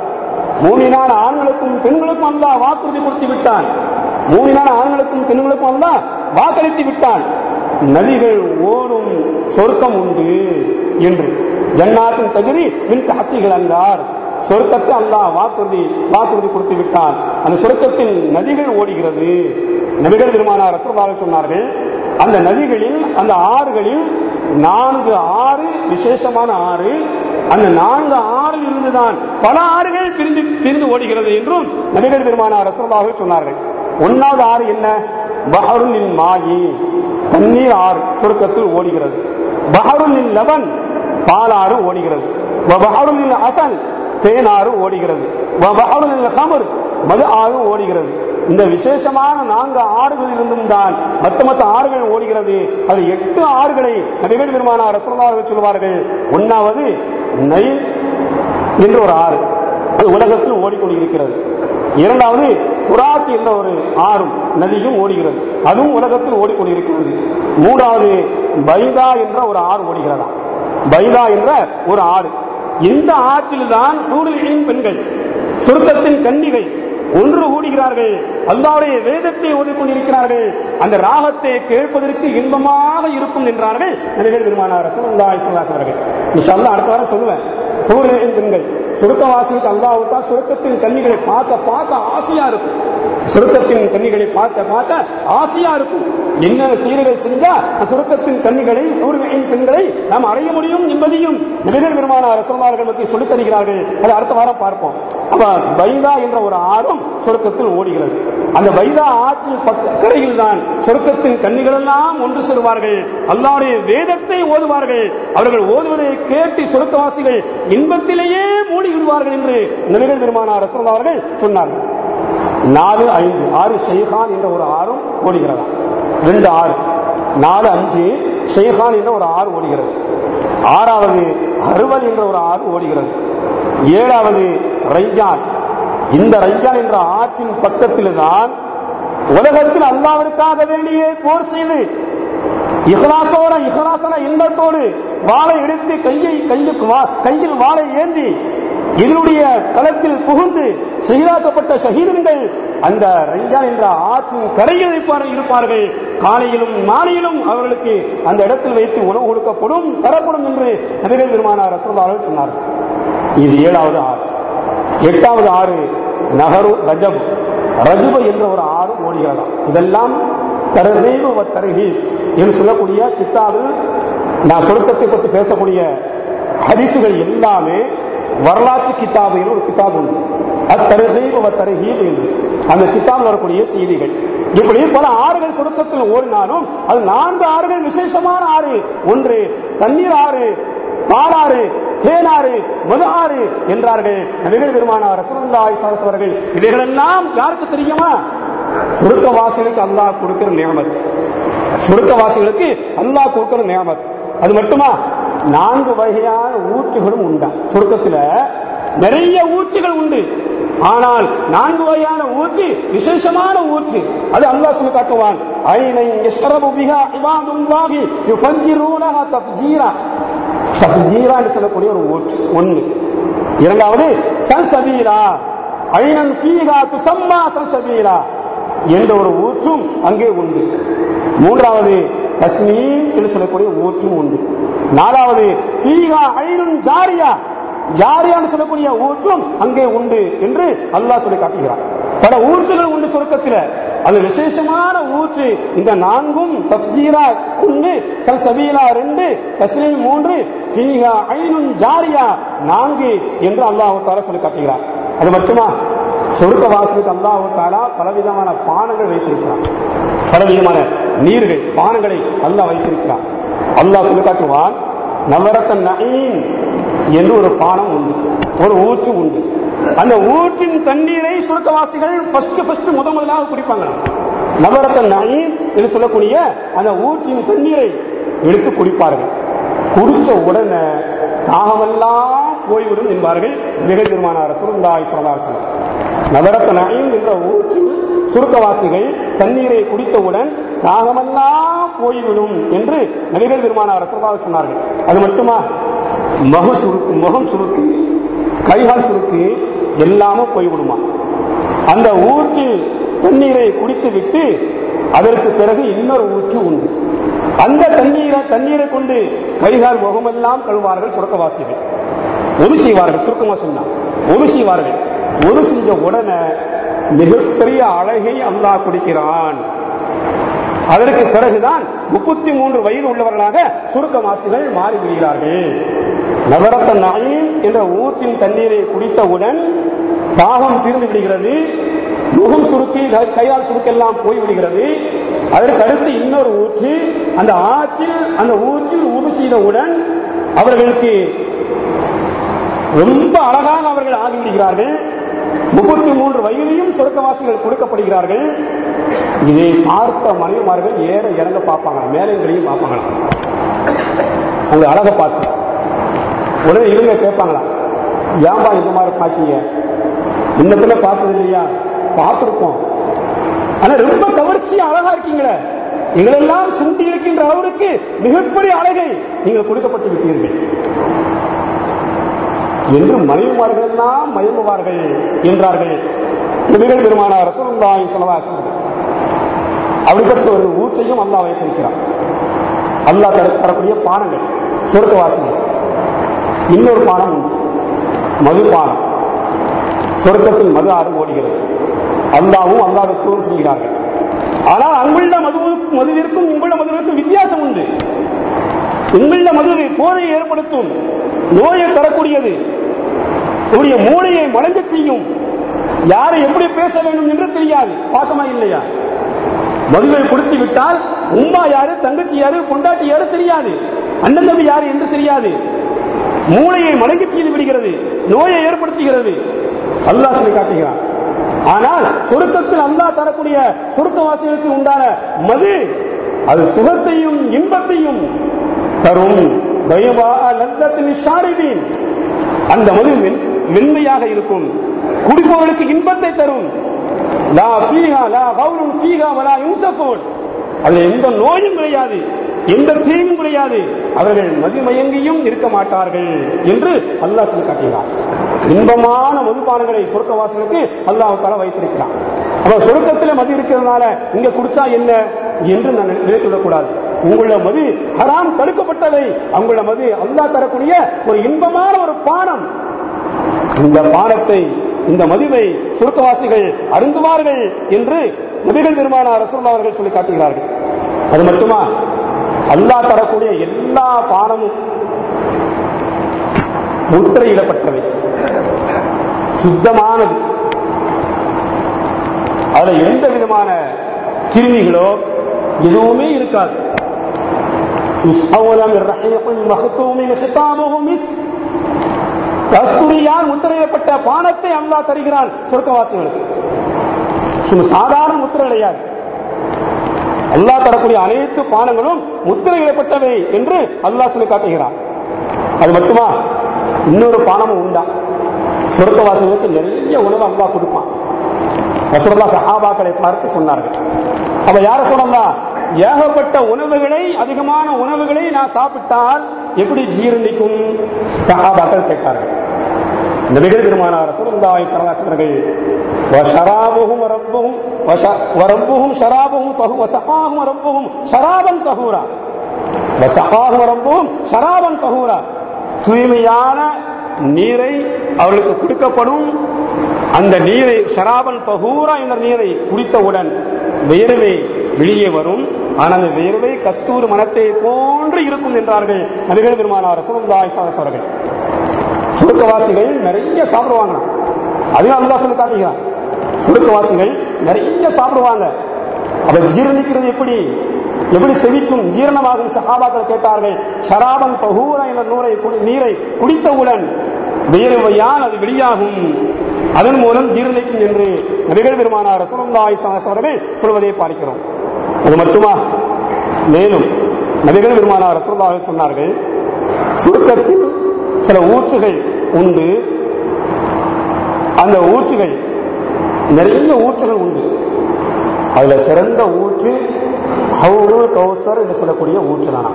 மூமினான ஆண்களுக்கும் பெண்களுக்கும் அல்லாஹ் வாக்குறுதி கொடுத்து விட்டான். மூமினான ஆண்களுக்கும் பெண்களுக்கும் அல்லாஹ் வாக்களித்து விட்டான், நதிகள் ஓடும் சொர்க்கம் உண்டு என்று. ஜன்னாத்தின் தஜ்ரி மின் தஹ்திஹல் அன்ஹார், சொர்க்கத்தை அல்லாஹ் வாக்குறுதி கொடுத்து விட்டான். அந்த சொர்க்கத்தில் நதிகள் ஓடுகிறது. நபிகள் பெருமானார் ரசூலுல்லாஹி சொன்னார்கள், அந்த நதிகளில் அந்த ஆறுகளில் 4 ஆறு விசேஷமான ஆறு, அந்த 4 ஆறில் இருந்துதான் பல ஆறுகள் பிரிந்து ஓடுகிறது என்றும் நபிகள் பெருமானார் ரசூலுல்லாஹி சொன்னார்கள். 1வது ஆறு என்ன? பஹருல் மாயி, தண்ணீர் ஆறு சொர்க்கத்தில் ஓடுகிறது. பஹருல் லபன், பாலாறு ஓடுகிறது. பஹருல் அசல், தேனாறு ஓடுகிறது. பஹருல் ஹம்ர், மது ஆறு ஓடுகிறது. இந்த விசேஷமான 4 ஆறுகளில் இருந்தும் தான் மற்ற ஆறுகள் ஓடுகிறது. அது 8 ஆறுகளை நபிகள் பெருமானார் ரசூலுல்லாஹி சொல்வார்கள். 1வது நைல் என்ற ஒரு ஆறு, அது உலகத்தில் ஓடிக்கொண்டிருக்கிறது. 2வது ஃபுராத் என்ற ஒரு ஆறும் நதியும் ஓடுகிறது, அதுவும் உலகத்தில் ஓடிக்கொண்டிருக்கிறது. 3வது பைதா என்ற ஒரு ஆறு ஓடுகிறதா, பைதா என்ற ஒரு ஆறு. இந்த ஆற்றில் தான் ஹூருல் பெண்கள், சொர்க்கத்தின் கன்னிகள் ஒன்று கூடுகிறார்கள். அல்லாஹ்வுடைய வேதத்தை ஓதிக்கொண்டிருக்கிறார்கள். அந்த ராகத்தை கேட்பதற்கு இன்பமாக இருக்கும் என்றார்கள் நபிகள் பெருமானார் ரசூலுல்லாஹி ஸல்லல்லாஹு அலைஹி வஸல்லம். இன்ஷா அல்லாஹ் அடுத்த வாரம் சொல்லுவேன். ஹூருல் பெண்கள் சொர்க்கவாசிகளுக்கு அல்லாஹ் தஆலா சொர்க்கத்தின் கன்னிகளை பார்க்க ஆசையா இருக்கும். சொர்க்கத்தின் கன்னிகளை பார்க்க ஆசையா இருக்கும். என்னென்ன சீர்கள் செஞ்சா சொர்க்கத்தின் கன்னிகளை ஹூருல் பெண்களை நாம் அடைய முடியும் என்பதையும் நபிகள் பெருமானார் ரசூலுல்லாஹி ஸல்லல்லாஹு அலைஹி வஸல்லம் சொல்லி தருகிறார்கள். அதை அடுத்த வாரம் பார்ப்போம். அப்ப பைதா என்ற ஒரு ஆறும் சொர்க்கத்தில் ஓடுகிறது. அந்த பைதா ஆற்றில் கரையில் தான் சொர்க்கத்தின் கன்னிகள் எல்லாம் ஒன்று சேருவார்கள். அல்லாஹ்வுடைய வேதத்தை ஓதுவார்கள். அவர்கள் ஓதுவதை கேட்டு சொர்க்கவாசிகள் இன்பத்திலேயே மூடி விடுவார்கள் என்று நபிகள் பெருமானார் ரசூலுல்லாஹி அவர்கள் சொன்னார்கள். 4, 5 6 ஷைகான் என்ற ஒரு ஆறும் ஓடுகிறதா, 2 ஆறு. 4, 5 ஷைகான் என்ற ஒரு ஆறு ஓடுகிறது. 6வது அர்வல் என்ற ஒரு ஆறு ஓடுகிறது. 7வது ரையான். இந்த ரையான் என்ற ஆற்றின் பக்கத்தில் தான் உலகத்தில் அல்லாஹ்விற்காக வேண்டியே போர் செய்து இஹ்லாஸான எண்ணத்தோடு வாளை எடுத்து கையில் வாளை ஏந்தி இதனுடைய களத்தில் புகுந்து ஷஹீதாக்கப்பட்ட ஷஹீதுகள் அந்த ரையான் என்ற ஆற்றின் கரையில் இருப்பார்கள். காலையிலும் மாலையிலும் அவர்களுக்கு அந்த இடத்தில் வைத்து உணவு கொடுக்கப்படும், தரப்படும் என்று நபிகள் பெருமானார் ரசூலுல்லாஹி அவர்கள் சொன்னார்கள். இது 7வது ஆறு. 8வது ஆறு நஹரு ரஜப் என்ற ஒரு ஆறு ஓடுகிறதா. இதெல்லாம் தர்ஹீப் வ தர்ஹீப் என்று சொல்லக்கூடிய கிதாபில் நான் சொர்க்கத்தை பற்றி பேசக்கூடிய ஹதீசுகள் எல்லாமே வரலாற்று கிதாபு என்று ஒரு கிதாபு உண்டு. அத்தர்ஹீப் வ தர்ஹீப் என்று அந்த கிதாபில் வரக்கூடிய செய்திகள். இப்படி பல ஆறுகள் சொர்க்கத்தில் ஓடினாலும் அது 4 ஆறுகள் விசேஷமான ஆறு. ஒன்று தண்ணீர் ஆறு, பாலாறு, தேனாறு, மது ஆறு என்றார்கள் நபிகள் பெருமானார் ரசூலுல்லாஹி ஸல்லல்லாஹு அலைஹி வஸல்லம். இவைகளெல்லாம் யாருக்கு தெரியுமா? சொர்க்கவாசிகளுக்கு அல்லாஹ் கொடுக்கிற நியமத். சொர்க்கவாசிகளுக்கு அல்லாஹ் கொடுக்கிற நியமத். அது மட்டுமா, 4 வகையான ஊற்றுகளும் உண்டா. சொர்க்கத்தில் நிறைய ஊற்றுகள் உண்டு. ஆனால் 4 வகையான ஊற்று விசேஷமான ஊற்று. அது அல்லாஹ் சொல்லி காட்டுவான். ஐனை யஷ்ரபு பிஹா இபாதுல்லாஹி யுஃபஜ்ஜிரூனஹா தஃஜீரா. தஃஜீரா என்று சொல்லக்கூடிய ஒரு ஊற்று ஒன்று. 2வது சல்சபீலா, ஐனன் ஃபீஹா துஸம்மா சல்சபீலா என்ற ஒரு ஊற்றும் அங்கே உண்டு. 3வது தஸ்னீம் என்று சொல்லக்கூடிய ஊற்றும் உண்டு. 4வது ஃபீஹா ஐனுன் ஜாரியா, ஜாரியான்னு சொல்லக்கூடிய ஊற்றும் அங்கே உண்டு என்று அல்லாஹ் சொல்லி காட்டுகிறார். பல ஊற்றுகள் உண்டு சொர்க்கத்தில். அது விசேஷமான ஊற்று. இந்த 4 தஃப்ஜீரா 1, சல்சபீலா 2, தஸ்லீம் 3, ஃபீஹா ஐனுன் ஜாரியா 4 என்று அல்லாஹ் தஆலா சொல்லி காட்டுகிறார். அது மட்டுமா, சொர்க்கவாசிகளுக்கு அல்லாஹ் தஆலா பலவிதமான பானங்கள் வைத்திருக்கிறார். பலவிதமான நீர்கள், பானங்களை அல்லாஹ் வைத்திருக்கிறார். அல்லாஹ் சொல்லி காட்டுவான், நவரத்தன் நஈம் என்று ஒரு பானம் உண்டு, ஒரு ஊற்று உண்டு. அந்த ஊற்றின் தண்ணீரை சொர்க்கவாசிகள் முதலாக குடிப்பாங்க. நவரத்தன் நஈம் என்று சொல்லக்கூடிய அந்த ஊற்றின் தண்ணீரை எடுத்து குடிப்பார்கள். குடிச்ச உடனே தாகமெல்லாம் போய்விடும் என்பார்கள் மிகை பெருமானார் ரசூலுல்லாஹி ஸல்லல்லாஹு அலைஹி வஸல்லம். நவரத்தன் நஈம் என்ற ஊற்றில் சுருக்கவாசிகள் தண்ணீரை குடித்தவுடன் தாகமெல்லாம் போய்விடும் என்று நபிகள் பெருமானார் ரசூலுல்லாஹி சொன்னார்கள். அது மட்டுமா, முகம் சுருக்கு, கைகால் சுருக்கு எல்லாமே போய்விடுமா. அந்த ஊற்றில் தண்ணீரை குடித்து விட்டு அதற்கு பிறகு இன்னொரு ஊற்று உண்டு. அந்த தண்ணீரை கொண்டு கைகால் முகமெல்லாம் கழுவார்கள் சுருக்கவாசிகள். ஒரு செய்வார்கள், சுருக்கமா சொன்னா ஒரு செய்வார்கள். ஒரு செஞ்ச உடனே மிகப்பெரிய அழகை அல்லாஹ் கொடுக்கிறான். அதற்கு பிறகுதான் 33 வயது உள்ளவர்களாக சுருக்கவாசிகள் மாறிவிடுகிறார்கள். நவரத்தன் நஈம் என்ற ஊற்றின் தண்ணீரை குடித்தவுடன் தாகம் தீர்ந்து விடுகிறது, முகம் சுருக்கி கையால் சுருக்கெல்லாம் போய்விடுகிறது. அதற்கு அடுத்து இன்னொரு ஊற்று, அந்த ஊற்றில் உரு செய்தவுடன் அவர்களுக்கு ரொம்ப அழகாக அவர்கள் ஆகிவிடுகிறார்கள். 33 வயதிலும் சொர்க்கவாசிகள் கொடுக்கப்படுகிறார்கள். இதை பார்த்த மனைவிமார்கள் ஏற இறங்க பார்ப்பாங்க, மேலையும் பார்ப்பாங்களா, அந்த அழகை பார்த்து உடனே இவங்க கேட்பாங்களா, ஏன்பா இந்த மாதிரி பாக்கீங்க, இந்த பிள்ளை பார்த்தது இல்லையா? பார்த்திருக்கோம், ஆனா ரொம்ப கவர்ச்சியா அழகா இருக்கீங்களே, எங்களெல்லாம் சுண்டி இருக்கின்ற அளவிற்கு மிகப்பெரிய அழகை நீங்கள் கொடுக்கப்பட்டு விட்டீர்கள் என்று மனைவிமார்கள் எல்லாம் மயங்குவார்கள் என்றார்கள் நபிகள் பெருமானார் ரசூலுல்லாஹி ஸல்லல்லாஹு அலைஹி வஸல்லம். அப்படிப்பட்ட ஒரு ஊற்றையும் அல்லாஹ் வைத்திருக்கிறார். அல்லாஹ் தரக்கூடிய பானங்கள் சொர்க்கவாசிகள். இன்னொரு பானம் உண்டு, மதுபானம். சொர்க்கத்தில் மது ஆறு ஓடுகிறது. அல்லாஹ்வும் அல்லாஹ் ரசூலும் சொல்கிறார்கள். ஆனால் அங்குள்ள மதுவிற்கும் இங்குள்ள மதுவிற்கும் வித்தியாசம் உண்டு. இங்குள்ள மதுவை போதை ஏற்படுத்தும், நோயை தரக்கூடியது, உடைய மூளையை மலங்க செய்யும், யாரை எப்படி பேச வேண்டும் என்று தெரியாது. பார்த்தமா இல்லையா? மதுவை கொடுத்து விட்டால் உம்மா யாரு, தங்கச்சி யாரு, பொண்டாட்டி யாரு தெரியாது, அண்ணன் தம்பி யாரு என்று தெரியாது. மூளையை மலங்க செய்து விடுகிறது, நோயை ஏற்படுத்துகிறது. அல்லாஹ் சொல்லி காட்டுகிறான். ஆனால் சொர்க்கத்தில் அல்லாஹ் தரக்கூடிய சொர்க்கவாசிகளுக்கு உண்டான மது அது சுகத்தையும் இன்பத்தையும் தரும். அந்த மது மென்மையாக இருக்கும், குடிப்பவர்களுக்கு இன்பத்தை தரும். அது எந்த நோயும் கிடையாது, எந்த தீங்கும் கிடையாது, அவர்கள் மதுமயங்கியும் இருக்க மாட்டார்கள் என்று அல்லாஹ் சொல்லி காட்டுகிறார். இன்பமான மதுபானங்களை சொர்க்கவாசிகளுக்கு அல்லாஹ் தஆலா வைத்திருக்கிறார். அப்ப சொர்க்கத்தில் மது இருக்கிறதுனால இங்க குடிச்சா என்ன என்று நான் நினைத்துவிடக் கூடாது. உங்களுடைய மது ஹராம் தடுக்கப்பட்டதை, அவங்கள மது அல்லாஹ் தரக்கூடிய ஒரு இன்பமான ஒரு பானம். இந்த பானத்தை, இந்த மதுவை சொர்க்கவாசிகள் அருந்துவார்கள் என்று நபிகள் பெருமானார் ரசூலுல்லாஹி அவர்கள் சொல்லி காட்டுகிறார்கள். அது மட்டுமா, அல்லாஹ் தரக்கூடிய எல்லா பானமும் முத்திரையிடப்பட்டவை, சுத்தமானது. அதுல எந்த விதமான கிருமிகளோ எதுவுமே இருக்காது. கஸ்தூரியால் முத்திரையிடப்பட்ட பானத்தை அல்லாஹ் தருகிறான் சொர்க்கவாசிகளுக்கு. சாதாரண முத்திரை கிடையாது. அல்லாஹ் தரக்கூடிய அனைத்து பானங்களும் முத்திரையிடப்பட்டவை என்று அல்லாஹ் சொல்லி காட்டுகிறான். அது மட்டுமா, இன்னொரு பானமும் உண்டா. சொர்க்கவாசிகளுக்கு நிறைய உணவு அல்லாஹ் கொடுப்பான். ரசூலுல்லாஹ் சஹாபாக்களை பார்த்து சொன்னார்கள். அப்ப யார சொல்லலாம், ஏகப்பட்ட உணவுகளை, அதிகமான உணவுகளை நான் சாப்பிட்டால் எப்படி ஜீரணிக்கும்? சஹாபாக்கள் கேட்டார்கள். நபிகள் பெருமானார் ரசூலுல்லாஹி ஸல்லல்லாஹு அலைஹி வஸல்லம் வஷராபுஹும் ரப்புஹும் வரப்புஹும் ஷராபுஹும் தஹூ வஸகாஹும் ரப்புஹும் ஷராபன் தஹூரா வஸகாஹும் ரப்புஹும் ஷராபன் தஹூரா. தூய்மையான நீரை அவர்களுக்கு கொடுக்கப்படும். அந்த நீரை ஷராபன் தஹூரா என்ற நீரை குடித்தவுடன் வியர்வை வெளியே வரும். ஆனால் அந்த வியர்வை கஸ்தூரி மனத்தை போன்று இருக்கும் என்றார்கள் நபிகள் பெருமானார் ரசூலுல்லாஹி ஸல்லல்லாஹு அலைஹி வஸல்லம். சுருக்கவாசிகள் நிறைய சாப்பிடுவாங்க. அதையும் அல்லாஹ் சொல்லி காட்டுகிறான். சுருக்கவாசிகள் நிறைய சாப்பிடுவாங்க. அதை ஜீரணிக்கிறது எப்படி எப்படி செவிக்கும் ஜீரணமாகும்? சஹாபாக்கள் கேட்டார்கள். ஷராபன் தஹூரா என்ற நீரை குடித்தவுடன் வியர்வையால் அது வெளியாகும், அதன் மூலம் ஜீரணிக்கும் என்று நபிகள் பெருமானார் ரசூலுல்லாஹி ஸல்லல்லாஹு அலைஹி வஸல்லம் சொல்வதை பார்க்கிறோம். அது மட்டுமா, மேலும் நபிகள் பெருமானார் ரசூலுல்லாஹி சொன்னார்கள், சுருக்கத்தில் சில ஊற்றுகள் உண்டு. அந்த ஊற்றுகள் நிறைய ஊற்றுகள் உண்டு. அதுல சிறந்த ஊற்று ஹவுதுல் கௌசர் என்று சொல்லக்கூடிய ஊற்று தானா.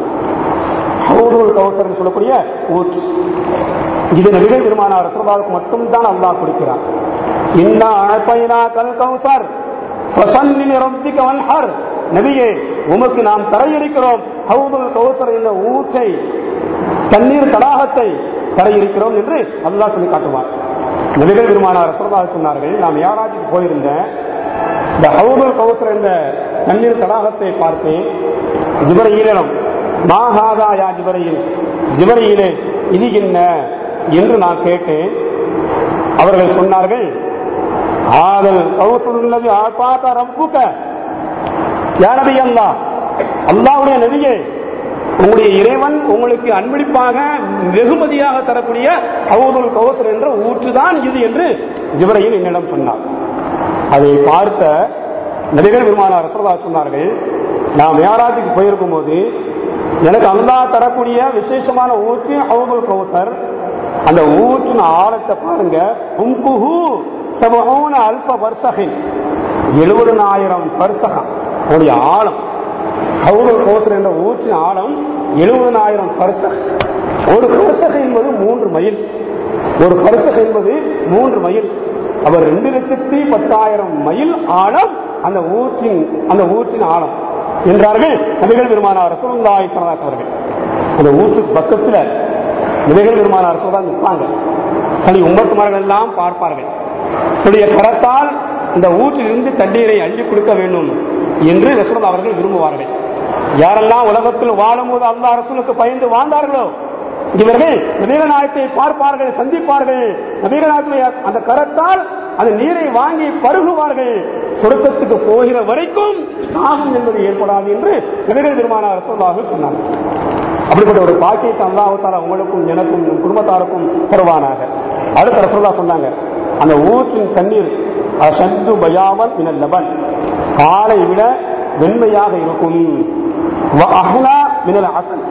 ஹவுதுல் கௌசர் என்று சொல்லக்கூடிய ஊற்று இது நபிகள் பெருமானார் ரசூலுல்லாஹிக்கு மட்டும்தான் அல்லாஹ் கொடுக்கிறார். இன்னா அஅதைனாகல் கௌசர் ஃபஸல்லி லிரப்பிக வன்ஹர். நபியே, உமக்கு நாம் தர இருக்கிறோம் ஹவுதுல் கௌசர் என்ற ஊற்றை, தண்ணீர் தடாகத்தை தர இருக்கிறோம் என்று அல்லாஹ் சொல்லி காட்டுவார். நபிகள் பெருமானார் ரசூலுல்லாஹி சொன்னார்கள், நாம் மிஅராஜுக்கு போயிருந்தேன். இந்த ஹவுதுல் கௌசர் என்ற தண்ணீர் தடாகத்தை பார்த்து ஜிப்ரீலிடம் மாஹாதா யா ஜிப்ரீல், ஜிப்ரீலே இது என்ன என்று நான் கேட்டேன். அவர்கள் சொன்னார்கள், ஆதல் கௌசருல்லதி ஆதாக ரப்புக யா நபி அல்லாஹ், அல்லாஹ்வுடைய நபியே, உங்களுடைய இறைவன் உங்களுக்கு அன்பளிப்பாக வெகுமதியாக தரக்கூடிய ஹவுதுல் கௌசர் என்ற ஊற்றுதான் இது என்று ஜிப்ரீல் என்னிடம் சொன்னார். அதை பார்த்த நபிகள் பெருமானார் ரசூலுல்லாஹி சொன்னார்கள், நான் மிஅராஜுக்கு போயிருக்கும் போது எனக்கு அல்லாஹ் தரக்கூடிய விசேஷமான ஊற்று ஹவுதுல் கௌசர். அந்த ஊற்றின் ஆழத்தை பாருங்க, உம்குஹு 70,000 ஃபர்சஹின், 70,000 ஃபர்சஹா அதனுடைய ஆழம். ஹவுதுல் கௌசர் என்ற ஊற்றின் ஆழம் 70,000 ஃபர்சஹ். ஒரு ஃபர்சஹ் என்பது 3 மைல். ஒரு ஃபர்சஹ் என்பது 3 மைல். அவர் 2,10,000 மைல் ஆழம் அந்த ஊற்றின் ஆழம் என்றார்கள் நபிகள் பெருமானார் ரசூலுல்லாஹி ஸல்லல்லாஹு அலைஹி வஸல்லம். அந்த ஊற்றுக்கு பக்கத்துல நபிகள் பெருமானார் ரசூலுல்லாஹி நிற்பாங்க. தனி உம்மத்துமார்கள் எல்லாம் பார்ப்பார்கள். தன்னுடைய கரத்தால் இந்த ஊற்றிலிருந்து தண்ணீரை அள்ளி கொடுக்க வேண்டும் என்று ரசூலுல்லாஹி அவர்கள் விரும்புவார்கள். யாரெல்லாம் உலகத்தில் வாழும்போது அல்லாஹ் ரசூலுக்கு பயந்து வாழ்ந்தார்களோ இவர்கள் நபிகள் நாயகத்தை பார்ப்பார்கள், சந்திப்பார்கள். நபிகள் நாயகத்துடைய அந்த கரத்தால் அந்த நீரை வாங்கி பருகுவார்கள். சொர்க்கத்துக்கு போகிற வரைக்கும் தாகம் என்பது ஏற்படாது என்று நபிகள் பெருமானார் ரசூலுல்லாஹி சொன்னார்கள். அப்படிப்பட்ட ஒரு பாக்கியத்தை அல்லாஹ் தஆலா உங்களுக்கும் எனக்கும் குடும்பத்தாருக்கும் தருவானாக. அடுத்த ரசூலுல்லாஹ் சொன்னாங்க, அந்த ஊற்றின் தண்ணீர் அஷத்து பயாமன் மினல் லபன், பாலை விட வெண்மையாக இருக்கும். வ அஹ்லா மினல் அஸல்,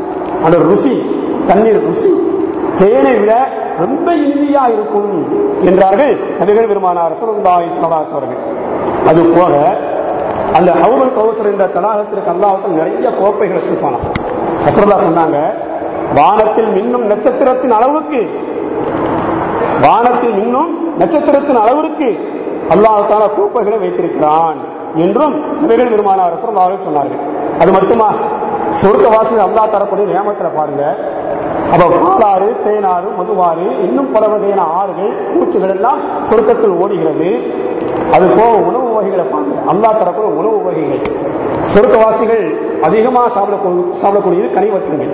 அந்த ருசி, தண்ணீர் ருசி தேனை விட ரொம்ப இனிமையா இருக்கும் என்றார்கள் நபிகள் பெருமானார் ரசூலுல்லாஹி ஸல்லல்லாஹு அலைஹி வஸல்லம். அது போக அந்த ஹவுதுல் கௌசர் என்ற தடாகத்திற்கு அல்லாஹ் நிறைய கோப்பைகளை வச்சிருப்பாங்க. ரசூலுல்லாஹ் சொன்னாங்க, வானத்தில் மின்னும் நட்சத்திரத்தின் அளவுக்கு, வானத்தில் மின்னும் நட்சத்திரத்தின் அளவிற்கு அல்லாஹ் தஆலா கோப்பைகளை வைத்திருக்கிறான் என்றும் நபிகள் பெருமானார் ரசூலுல்லாஹி சொன்னார்கள். அது மட்டுமா, சொர்க்கவாசிகள் அல்லாஹ் தரக்கூடிய நியமத்துல பாருங்க, அப்ப பாலாறு, தேனாறு, மதுவாறு, இன்னும் பல வகையான ஆறுகள், பூச்சிகள் எல்லாம் சொர்க்கத்தில் ஓடுகிறது. அது போக உணவு வகைகளை பாருங்க, அல்லாஹ் தரக்கூடிய உணவு வகைகள். சொர்க்கவாசிகள் அதிகமாக சாப்பிடக்கூடியது கனிவர்த்தங்கள்.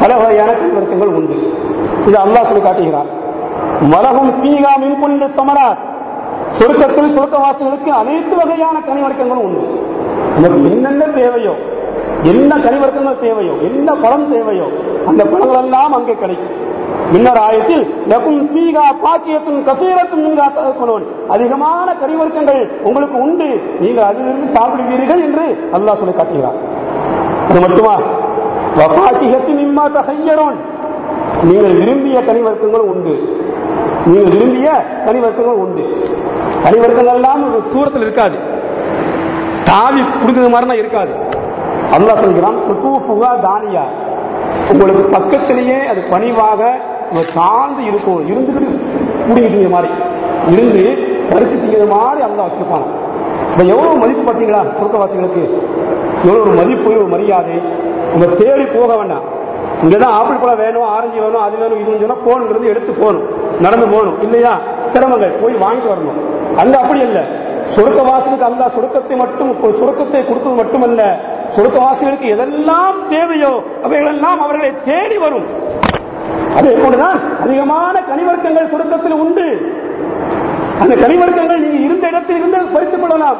பல வகையான கனிவர்த்தங்கள் உண்டு. இது அல்லாஹ் சொல்லி காட்டுகிறார். மலகும் ஃபீஹா மின் குல்லி ஸமராத், சொர்க்கத்தில் சொர்க்கவாசிகளுக்கு அனைத்து வகையான கனிவர்த்தங்களும் உண்டு. நமக்கு என்னென்ன தேவையோ, என்ன கனிவர்க்கங்கள் தேவையோ, என்ன பழம் தேவையோ அந்த பழங்கள் எல்லாம் அங்கே கிடைக்கும். முன்னர் ஆயத்தில் லகும் ஃபீஹா ஃபாக்கியத்துன் கஸீரத்துன் மின்ஹா தஅக்குலூன், அதிகமான கனிவர்க்கங்கள் உங்களுக்கு உண்டு, நீங்கள் அதிலிருந்து சாப்பிடுவீர்கள் என்று அல்லாஹ் சொல்லி காட்டுகிறார். அது மட்டுமா, வஃபாக்கிஹத்தின் மிம்மா தஹய்யரூன், நீங்கள் விரும்பிய கனிவர்க்கங்களும் உண்டு, நீங்கள் விரும்பிய கனிவர்க்கங்கள் உண்டு. கனிவர்க்கங்கள் எல்லாம் ஒரு தூரத்தில் இருக்காது, தாவி குடுக்குற மாதிரி இருக்காது. அல்லாஹ் சொல்கிறான், குதூஃபுஹா தானியா, உங்களுக்கு பக்கத்திலேயே அது பணிவாக தாழ்ந்து இருக்கும், இருந்துகிட்டு குடிக்கிற மாதிரி இருந்து பறிச்சு திங்கிற மாதிரி அல்லாஹ் வச்சிருப்பாங்க. இப்ப எவ்வளவு மதிப்பு பார்த்தீங்களா சொர்க்கவாசிகளுக்கு, எவ்வளவு ஒரு மதிப்பு, ஒரு மரியாதை. உங்க தேடி போக வேண்டாம். இங்கதான் ஆப்பிள் பழம் வேணும், ஆரஞ்சு வேணும், அது வேணும், இது சொன்னா போகணுங்கிறது எடுத்து போகணும், நடந்து போகணும் இல்லையா, சிரமங்கள் போய் வாங்கிட்டு வரணும். அங்க அப்படி இல்லை, சொர்க்கவாசிகளுக்கு அல்லாஹ் சொர்க்கத்தை கொடுத்தது மட்டுமல்ல, சொர்க்கவாசிகளுக்கு எதெல்லாம் தேவையோ அவைகளெல்லாம் அவர்களை தேடி வரும். அதே போன்றுதான் அதிகமான கனிவர்க்கங்கள் சொர்க்கத்தில் உண்டு. அந்த கனிவர்க்கங்கள் நீங்க இருந்த இடத்தில் இருந்து பறித்துக் கொள்ளலாம்.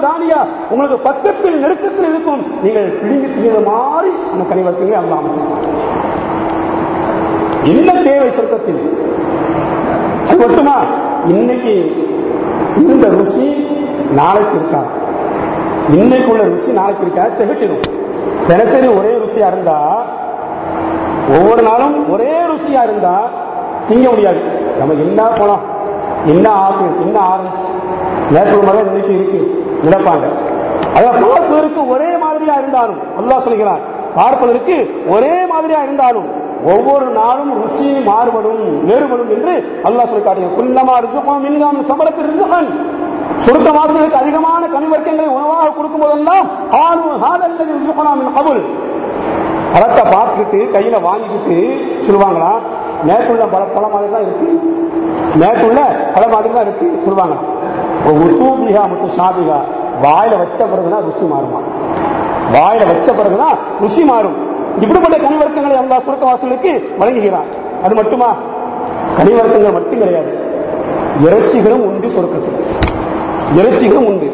தானியா உங்களுக்கு பக்கத்தில் நெருக்கத்தில் இருக்கும். நீங்கள் பிடிங்கி திணித மாதிரி அந்த கனிவர்க்கங்களை அல்லாஹ் அமைச்சிருப்பாங்க. என்ன தேவை சொர்க்கத்தில்? அது மட்டுமா, இன்னைக்கு இந்த ருசி நாளைக்கு இருக்காது. இன்னைக்கு உள்ள ருசி நாளைக்கு இருக்காது, திகட்டிடும். தினசரி ஒரே ருசியா இருந்தா, ஒவ்வொரு நாளும் ஒரே ருசியா இருந்தா திங்க முடியாது. நம்ம என்ன பழம், என்ன ஆப்பிள், என்ன ஆரஞ்சு, நேற்று மழை இன்னைக்கு இருக்கு நினைப்பாங்க. அதான் பார்ப்பதற்கு ஒரே மாதிரியா இருந்தாலும் அல்லாஹ் சொல்கிறான், பார்ப்பதற்கு ஒரே மாதிரியா இருந்தாலும் ஒவ்வொரு நாளும் ருசி மாறுபடும், வேறுபடும் என்று அல்லாஹ் சொல்லி காட்டுகிறான். குல்லமா ரிசுகம் மின்ஹும் சபரத்து ரிசுகன். சொர்க்கவாசிகளுக்கு அதிகமான கனிவர்க்கங்களை உணவாக கொடுக்கும் போதெல்லாம் ஹாதல்லதி ரிசுகனா மின் கபுல், பழத்தை பார்த்துக்கிட்டு கையில வாங்கிக்கிட்டு சொல்லுவாங்களா, நேற்றுள்ள பல மாதிரி தான் இருக்கு, நேற்றுள்ள பல மாதிரி தான் இருக்கு சொல்லுவாங்க. வாயில வச்ச பிறகுதான் ருசி மாறுமா, வாயில வச்ச பிறகுதான் ருசி மாறும். இப்படிப்பட்ட கனிவர்க்கங்களை அல்லாஹ் சொர்க்கவாசிகளுக்கு வழங்குகிறார். அது மட்டுமா, கனிவர்க்கங்கள் மட்டும் கிடையாது, இறைச்சிகளும் உண்டு சொர்க்கத்தில். இறைச்சிகளும் உண்டு.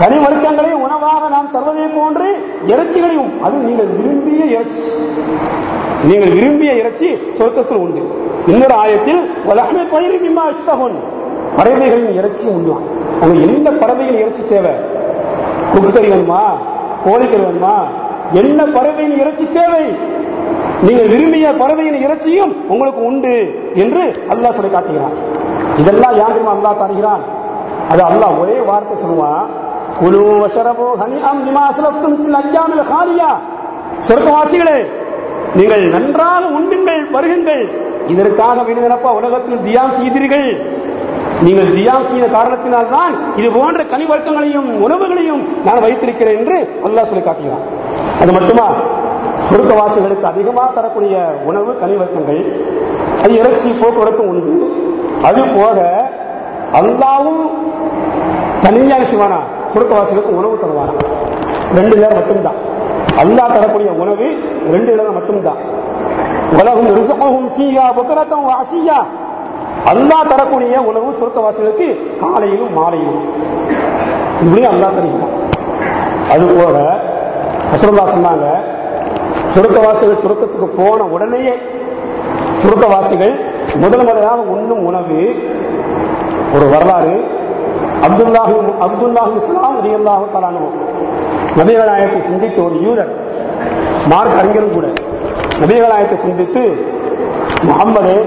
கனிவர்க்கங்களை உணவாக நாம் தருவதை போன்று இறைச்சிகளையும், அது நீங்கள் விரும்பிய இறைச்சி, நீங்கள் விரும்பிய இறைச்சி சொர்க்கத்தில் உண்டு. இன்னொரு ஆயத்தில் பறவைகளின் இறைச்சியும் உண்டு. அங்க எந்த பறவைகளின் இறைச்சி தேவை? குக்கரி வேணுமா, கோழிக்கறி வேணுமா, என்ன பறவையின் இறைச்சி தேவை? நீங்கள் விரும்பிய பறவையின் இறைச்சியும் உங்களுக்கு உண்டு என்று அல்லாஹ் சொல்லி காட்டுகிறான். இதெல்லாம் யாருமே அல்லாஹ் தருகிறான். அது அல்லாஹ் ஒரே வார்த்தை சொல்லுவான், குலு வஷரபு ஹனிஅம் பிமா அஸ்லஃப்தும் ஃபில் அய்யாமில் ஹாலியா. சொர்க்கவாசிகளே, நீங்கள் நன்றாக உண்ணுங்கள், வருகுங்கள். இதற்காக விடுதலப்பா உலகத்தில் தியானம் செய்தீர்கள். நீங்கள் தியானம் செய்த காரணத்தினால் தான் இது போன்ற கனிவர்க்கங்களையும் உணவுகளையும் நான் வைத்திருக்கிறேன் என்று அல்லாஹ் சொல்லி காட்டுகிறான். அது மட்டுமா, சொர்க்கவாசிகளுக்கு அதிகமாக தரக்கூடிய உணவு கனிவர்க்கங்கள், அது இறைச்சி போக்குவரத்தும் உண்டு. அது போக அல்லாவும் தனியாக சிவானா சொர்க்கவாசிகளுக்கு உணவு தருவானா. 2 நேரம் மட்டும்தான் அல்லாஹ் தரக்கூடிய உணவு, 2 நேரம் மட்டும்தான். உலகம் ரிஸ்குஹும் ஃபீஹா புக்ரத்தன் வ அஷிய்யா. அல்லாஹ் தரக்கூடிய உணவு சொர்க்கவாசிகளுக்கு காலையிலும் மாலையிலும் இப்படி அல்லாஹ் தருகிறான். அது போக ரசூலுல்லாஹ் சொன்னாங்க, சொர்க்கவாசிகள் சொர்க்கத்துக்கு போன உடனேயே சொர்க்கவாசிகள் முதலாக உண்ணும் உணவு, ஒரு வரலாறு. அப்துல்லாஹ் இஸ்லாம் ரலியல்லாஹு தஆலா அன்ஹு நபிகள் நாயகத்தை சிந்தித்த ஒரு யூதர், மார்க் அறிஞரும் கூட, நபிகள் நாயகத்தை சிந்தித்து, முஹம்மதே,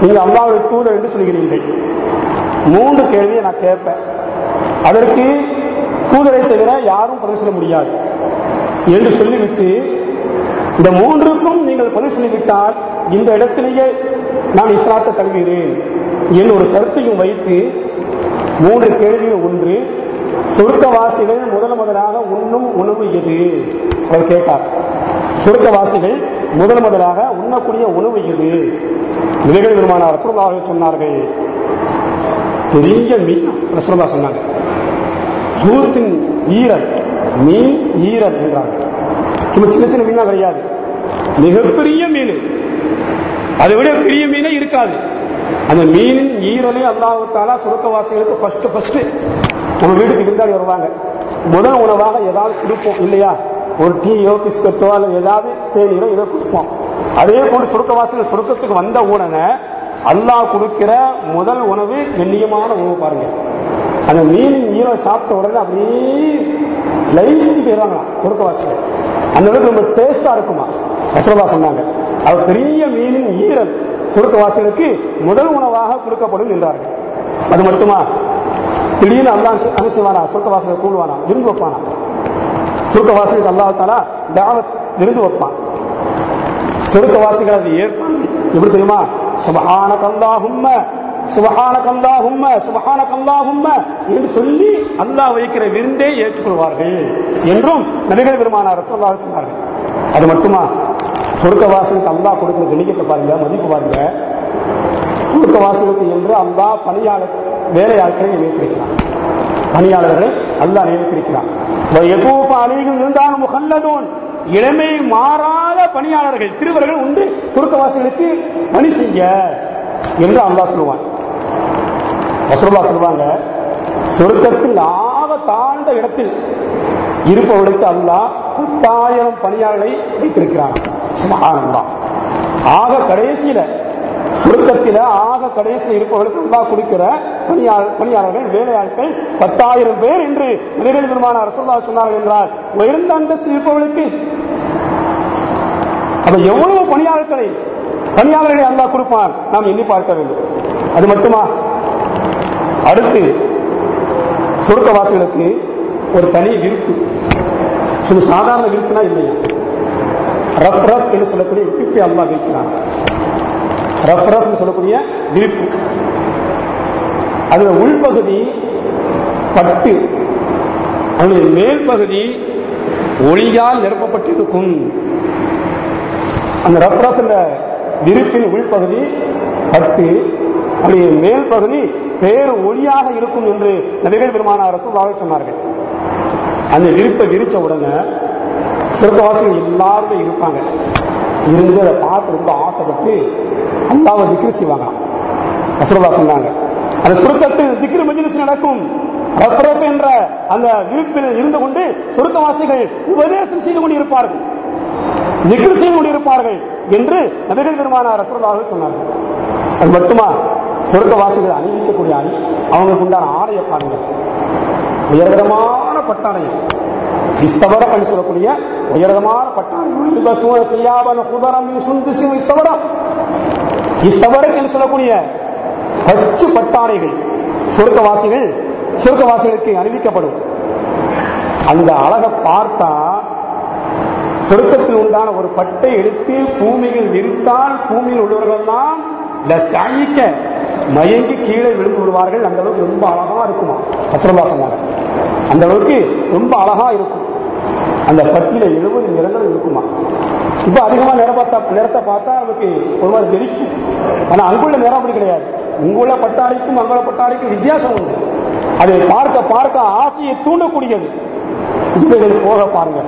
நீங்க அல்லாஹ்வுடைய தூதர் என்று சொல்கிறீர்கள், 3 கேள்வியை நான் கேட்பேன், அதற்கு தூதரை தவிர யாரும் பதில் சொல்ல முடியாது என்று சொல்லிவிட்டு, இந்த 3க்கும் நீங்கள் பதில் சொல்லிவிட்டால் இந்த இடத்திலேயே நான் இஸ்லாத்தை தழுவுகிறேன் என்று ஒரு சரத்தையும் வைத்து 3 கேள்விகள். ஒன்று, சொர்க்கவாசிகள் முதலாக உண்ணும் உணவு எது? அவர் கேட்டார். சொர்க்கவாசிகள் முதலாக உண்ணக்கூடிய உணவு எது? நிலைகள் பெருமானார் ரசூலுல்லாஹ் அவர்கள் சொன்னார்கள், பெரிய மீன். ரசூலுல்லாஹ் சொன்னாங்க, யூத்தின் ஈரல், மீன் ஈரல் என்றார்கள். சும்மா சின்ன சின்ன மீனா கிடையாது, மிகப்பெரிய மீன், அதை விட பெரிய மீனே இருக்காது. அந்த மீனின் ஈரலே அல்லாஹ் தஆலா சொர்க்கவாசிகளுக்கு ஃபர்ஸ்ட் நம்ம வீட்டுக்கு விருந்தாளி வருவாங்க, முதல் உணவாக ஏதாவது கொடுப்போம் இல்லையா? ஒரு டீயோ பிஸ்கட்டோ அல்லது ஏதாவது தேநீரோ ஏதோ கொடுப்போம். அதே போன்று சொர்க்கவாசிகள் சொர்க்கத்துக்கு வந்த உடனே அல்லாஹ் கொடுக்கிற முதல் உணவு கண்ணியமான உணவு. பாருங்க, அந்த மீனின் ஈரல் சாப்பிட்ட உடனே அப்படியே லைட்டு போயிடுவாங்களாம் சொர்க்கவாசிகள். அந்த அளவுக்கு ரொம்ப டேஸ்டா இருக்குமா ரசூலுல்லாஹ் சொன்னாங்க. அது பெரிய மீனின் ஈரல் சொர்க்கவாசிகளுக்கு முதல் உணவாக கொடுக்கப்படும் என்றார்கள். அது மட்டுமா, திடீர்னு அல்லாஹ் அனுசிவானா சொர்க்கவாசிகளை கூடுவானா, விருந்து வைப்பானா. சொர்க்கவாசிகளுக்கு அல்லாஹ் தஆலா தாவத் விருந்து வைப்பான். சொர்க்கவாசிகள் அதை ஏற்பாங்க. எப்படி தெரியுமா? சுப்ஹானக அல்லாஹும்ம சுப்ஹானக அல்லாஹும்ம சுப்ஹானக அல்லாஹும்ம என்று சொல்லி அல்லாஹ் வைக்கிற விருந்தே ஏற்றுக்கொள்வார்கள் என்றும் நபிகள் பெருமானார் ரசூலுல்லாஹ் சொன்னார்கள். அது மட்டுமா, சொர்க்கவாசிகளுக்கு அல்லாஹ் கொடுக்கிற கண்ணியத்தை பாருங்க, மதிப்பு பாருங்க. சுருக்கவாசிகளுக்கு என்று அல்லாஹ் பணியாளர் வேலையாட்களை நியமித்திருக்கிறார். பணியாளர்களை அல்லாஹ் நியமித்திருக்கிறார். இருந்தாலும் முகல்லதோன் இளமை மாறாத பணியாளர்கள் சிறுவர்கள் உண்டு சுருக்கவாசிகளுக்கு பணி செய்ய என்று அல்லாஹ் சொல்லுவான். ரசூலுல்லாஹ் சொல்லுவாங்க, சொர்க்கத்தில் ஆக தாழ்ந்த இடத்தில் இருப்பவர்களுக்கு அல்லாஹ் 10,000 பணியாளர்களை வைத்திருக்கிறான். சுப்ஹானல்லாஹ். ஆக கடைசியில சுருக்கத்தில ஆக கடைசியில் இருப்பவர்களுக்கு அல்லாஹ் கொடுக்கிற பணியாளர்கள் வேலையாட்கள் 10,000 பேர் என்று நபிகள் பெருமானார் ரசூலுல்லாஹ் சொன்னார்கள் என்றால் உயர்ந்த அந்தஸ்தில் இருப்பவர்களுக்கு அப்ப எவ்வளவு பணியாளர்களை அல்லாஹ் கொடுப்பான் நாம் எண்ணி பார்க்க வேண்டும். அது மட்டுமா, அடுத்து சுருக்கவாசிகளுக்கு ஒரு தனி விருப்பு, சாதாரண விருப்புனா இல்லையா, ரஃப் ரஃப் என்று சொல்லக்கூடிய விருப்பை அல்லாஹ் வைக்கிறான். ரஃப் ரஃப் சொல்லக்கூடிய விருப்பு, அதுல உள்பகுதி பட்டு, அதனுடைய மேல் பகுதி ஒளியால் நிரப்பப்பட்டிருக்கும். அந்த ரஃப் ரஃப் என்ற விருப்பின் உள்பகுதி பட்டு, அதனுடைய மேல் பகுதி பேரு ஒளியாக இருக்கும் என்று நபிகள் பெருமானார் ரசூலுல்லாஹ் சொன்னார்கள். அந்த விருப்பை விரிச்ச உடனே சுருக்கவாசிகள் எல்லாருமே இருப்பாங்க. இருந்து அதை பார்த்து ரொம்ப ஆசைப்பட்டு அல்லாஹ்வை திக்ர் செய்வாங்க. ரசூலுல்லாஹ் சொன்னாங்க, அந்த சுருக்கத்தில் திக்ர் மஜ்லிஸ் நடக்கும். ரஃப் ரஃப் என்ற அந்த விருப்பில் இருந்து கொண்டு சுருக்கவாசிகள் உபதேசம் செய்து கொண்டிருப்பார்கள், திக்ர் செய்து கொண்டிருப்பார்கள் என்று நபிகள் பெருமானார் ரசூலுல்லாஹ் சொன்னார்கள். அது மட்டுமா, சொர்க்கவாசிகள் அணிவிக்கக்கூடிய அணி, அவங்களுக்கு உண்டான ஆடையை பாருங்க, உயர்தரமான பட்டாடையம், இஸ்தவரம் என்று சொல்லக்கூடிய உயர்தரமான பட்டாடையம், இஸ்தவரம் என்று சொல்லக்கூடிய பச்சு பட்டாடைகள் சொர்க்கவாசிகளுக்கு அணிவிக்கப்படும். அந்த அழகை பார்த்தா சொர்க்கத்தில் உண்டான ஒரு பட்டை எடுத்து பூமியில் விரித்தால் பூமியில் உள்ளவர்கள் எல்லாம் மயங்கி கீழே விழுந்து விடுவார்கள். அந்த அளவுக்கு ரொம்ப அழகா இருக்குமா ரசூலுல்லாஹ் சொன்னாங்க. அந்த அளவுக்கு ரொம்ப அழகா இருக்கும். அந்த பட்டியல 70 நிறங்கள் இருக்குமா. இப்ப அதிகமா நிறத்தை பார்த்தா நமக்கு ஒரு மாதிரி தெரிக்கும். ஆனா அங்குள்ள நிறம் அப்படி கிடையாது. இங்குள்ள பட்டாளிக்கும் அங்குள்ள பட்டாளிக்கும் வித்தியாசம் உண்டு. அதை பார்க்க பார்க்க ஆசையை தூண்டக்கூடியது. இவைகள் போக பாருங்க,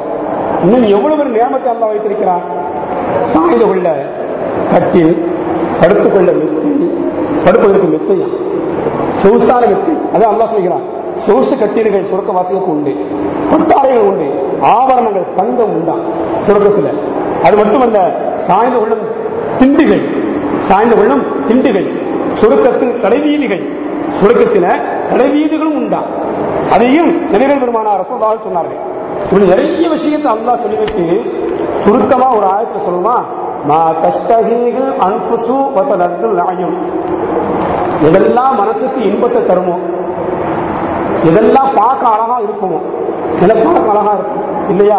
இன்னும் எவ்வளவு ஒரு நியமத்தை அல்லாஹ் வைத்திருக்கிறார். சாய்ந்து கொள்ள கட்டில், படுத்துக்கொள்ள மெத்தை, படுப்பதற்கு மெத்தையா சொகுசான மெத்தை, அதான் அல்லாஹ் சொல்கிறான். சொகுசு கட்டீர்கள் சுருக்கவாசிகளுக்கு உண்டு, பட்டாடைகள் உண்டு, ஆபரணங்கள் தங்கம் உண்டா சுருக்கத்தில். அது மட்டுமல்ல, சாய்ந்து கொள்ளும் திண்டுகள் சுருக்கத்தில் கடைவீதிகள், சுருக்கத்தில கடைவீதிகளும் உண்டா. அதையும் நபிகள் பெருமானார் ரசூலுல்லாஹ் சொன்னார்கள். இப்படி நிறைய விஷயத்தை அல்லாஹ் சொல்லிவிட்டு சுருக்கமா ஒரு ஆயத்தில் சொல்லுமா, எதெல்லாம் மனசுக்கு இன்பத்தை தருமோ, எதெல்லாம் பார்க்க அழகா இருக்குமோ, பார்க்க அழகா இருக்கும் இல்லையா,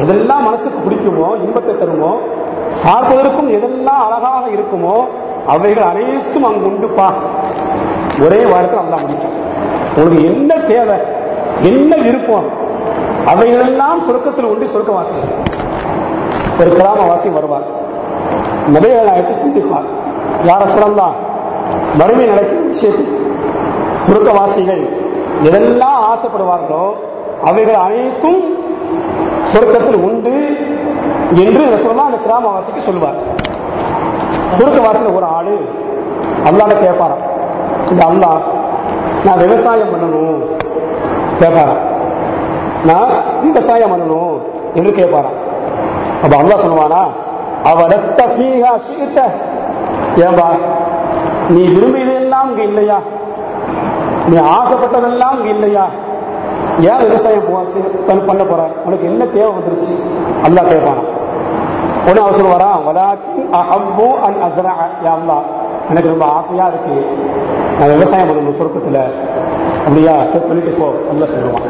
எதெல்லாம் மனசுக்கு பிடிக்குமோ, இன்பத்தை தருமோ, பார்ப்பதற்கும் எதெல்லாம் அழகாக இருக்குமோ அவைகள் அனைத்தும் அங்கு உண்டுப்பா. ஒரே வாரத்தில் அல்லாஹ் முடிக்கும். உங்களுக்கு என்ன தேவை, என்ன விருப்பம், அவைகளெல்லாம் சுருக்கத்தில் உண்டு. சுருக்கவாசி ஒரு கிராமவாசி வருவார், நபிகள் நாயகத்தை சிந்திப்பார், யார சொல்லலாம் மறுமை நடக்கிற விஷயத்தில் சுருக்கவாசிகள் எதெல்லாம் ஆசைப்படுவார்களோ அவைகள் அனைத்தும் சுருக்கத்தில் உண்டு என்று சொல்லலாம். அந்த கிராமவாசிக்கு சொல்லுவார். சுருக்கவாசியில் ஒரு ஆளு அல்லாஹ்ட்ட கேட்பாராம், இந்த அல்லாஹ் நான் விவசாயம் பண்ணணும் கேட்பாராம், நான் விவசாயம் பண்ணணும் என்று கேட்பாராம். அப்ப அல்லாஹ் சொல்லுவானா, ஏன்பா நீ விரும்பியதெல்லாம் இங்க இல்லையா, நீ ஆசைப்பட்டதெல்லாம் இங்க இல்லையா, ஏன் விவசாயம் பண்ண போற, உனக்கு என்ன தேவை வந்துருச்சு அல்லாஹ் கேட்பானா. உடனே அவர் சொல்லுவாரா, எனக்கு ரொம்ப ஆசையா இருக்கு, நான் விவசாயம் பண்ணணும் சுருக்கத்துல, அப்படியா சொல்லிட்டு போ அல்லாஹ் சொல்லுவான்.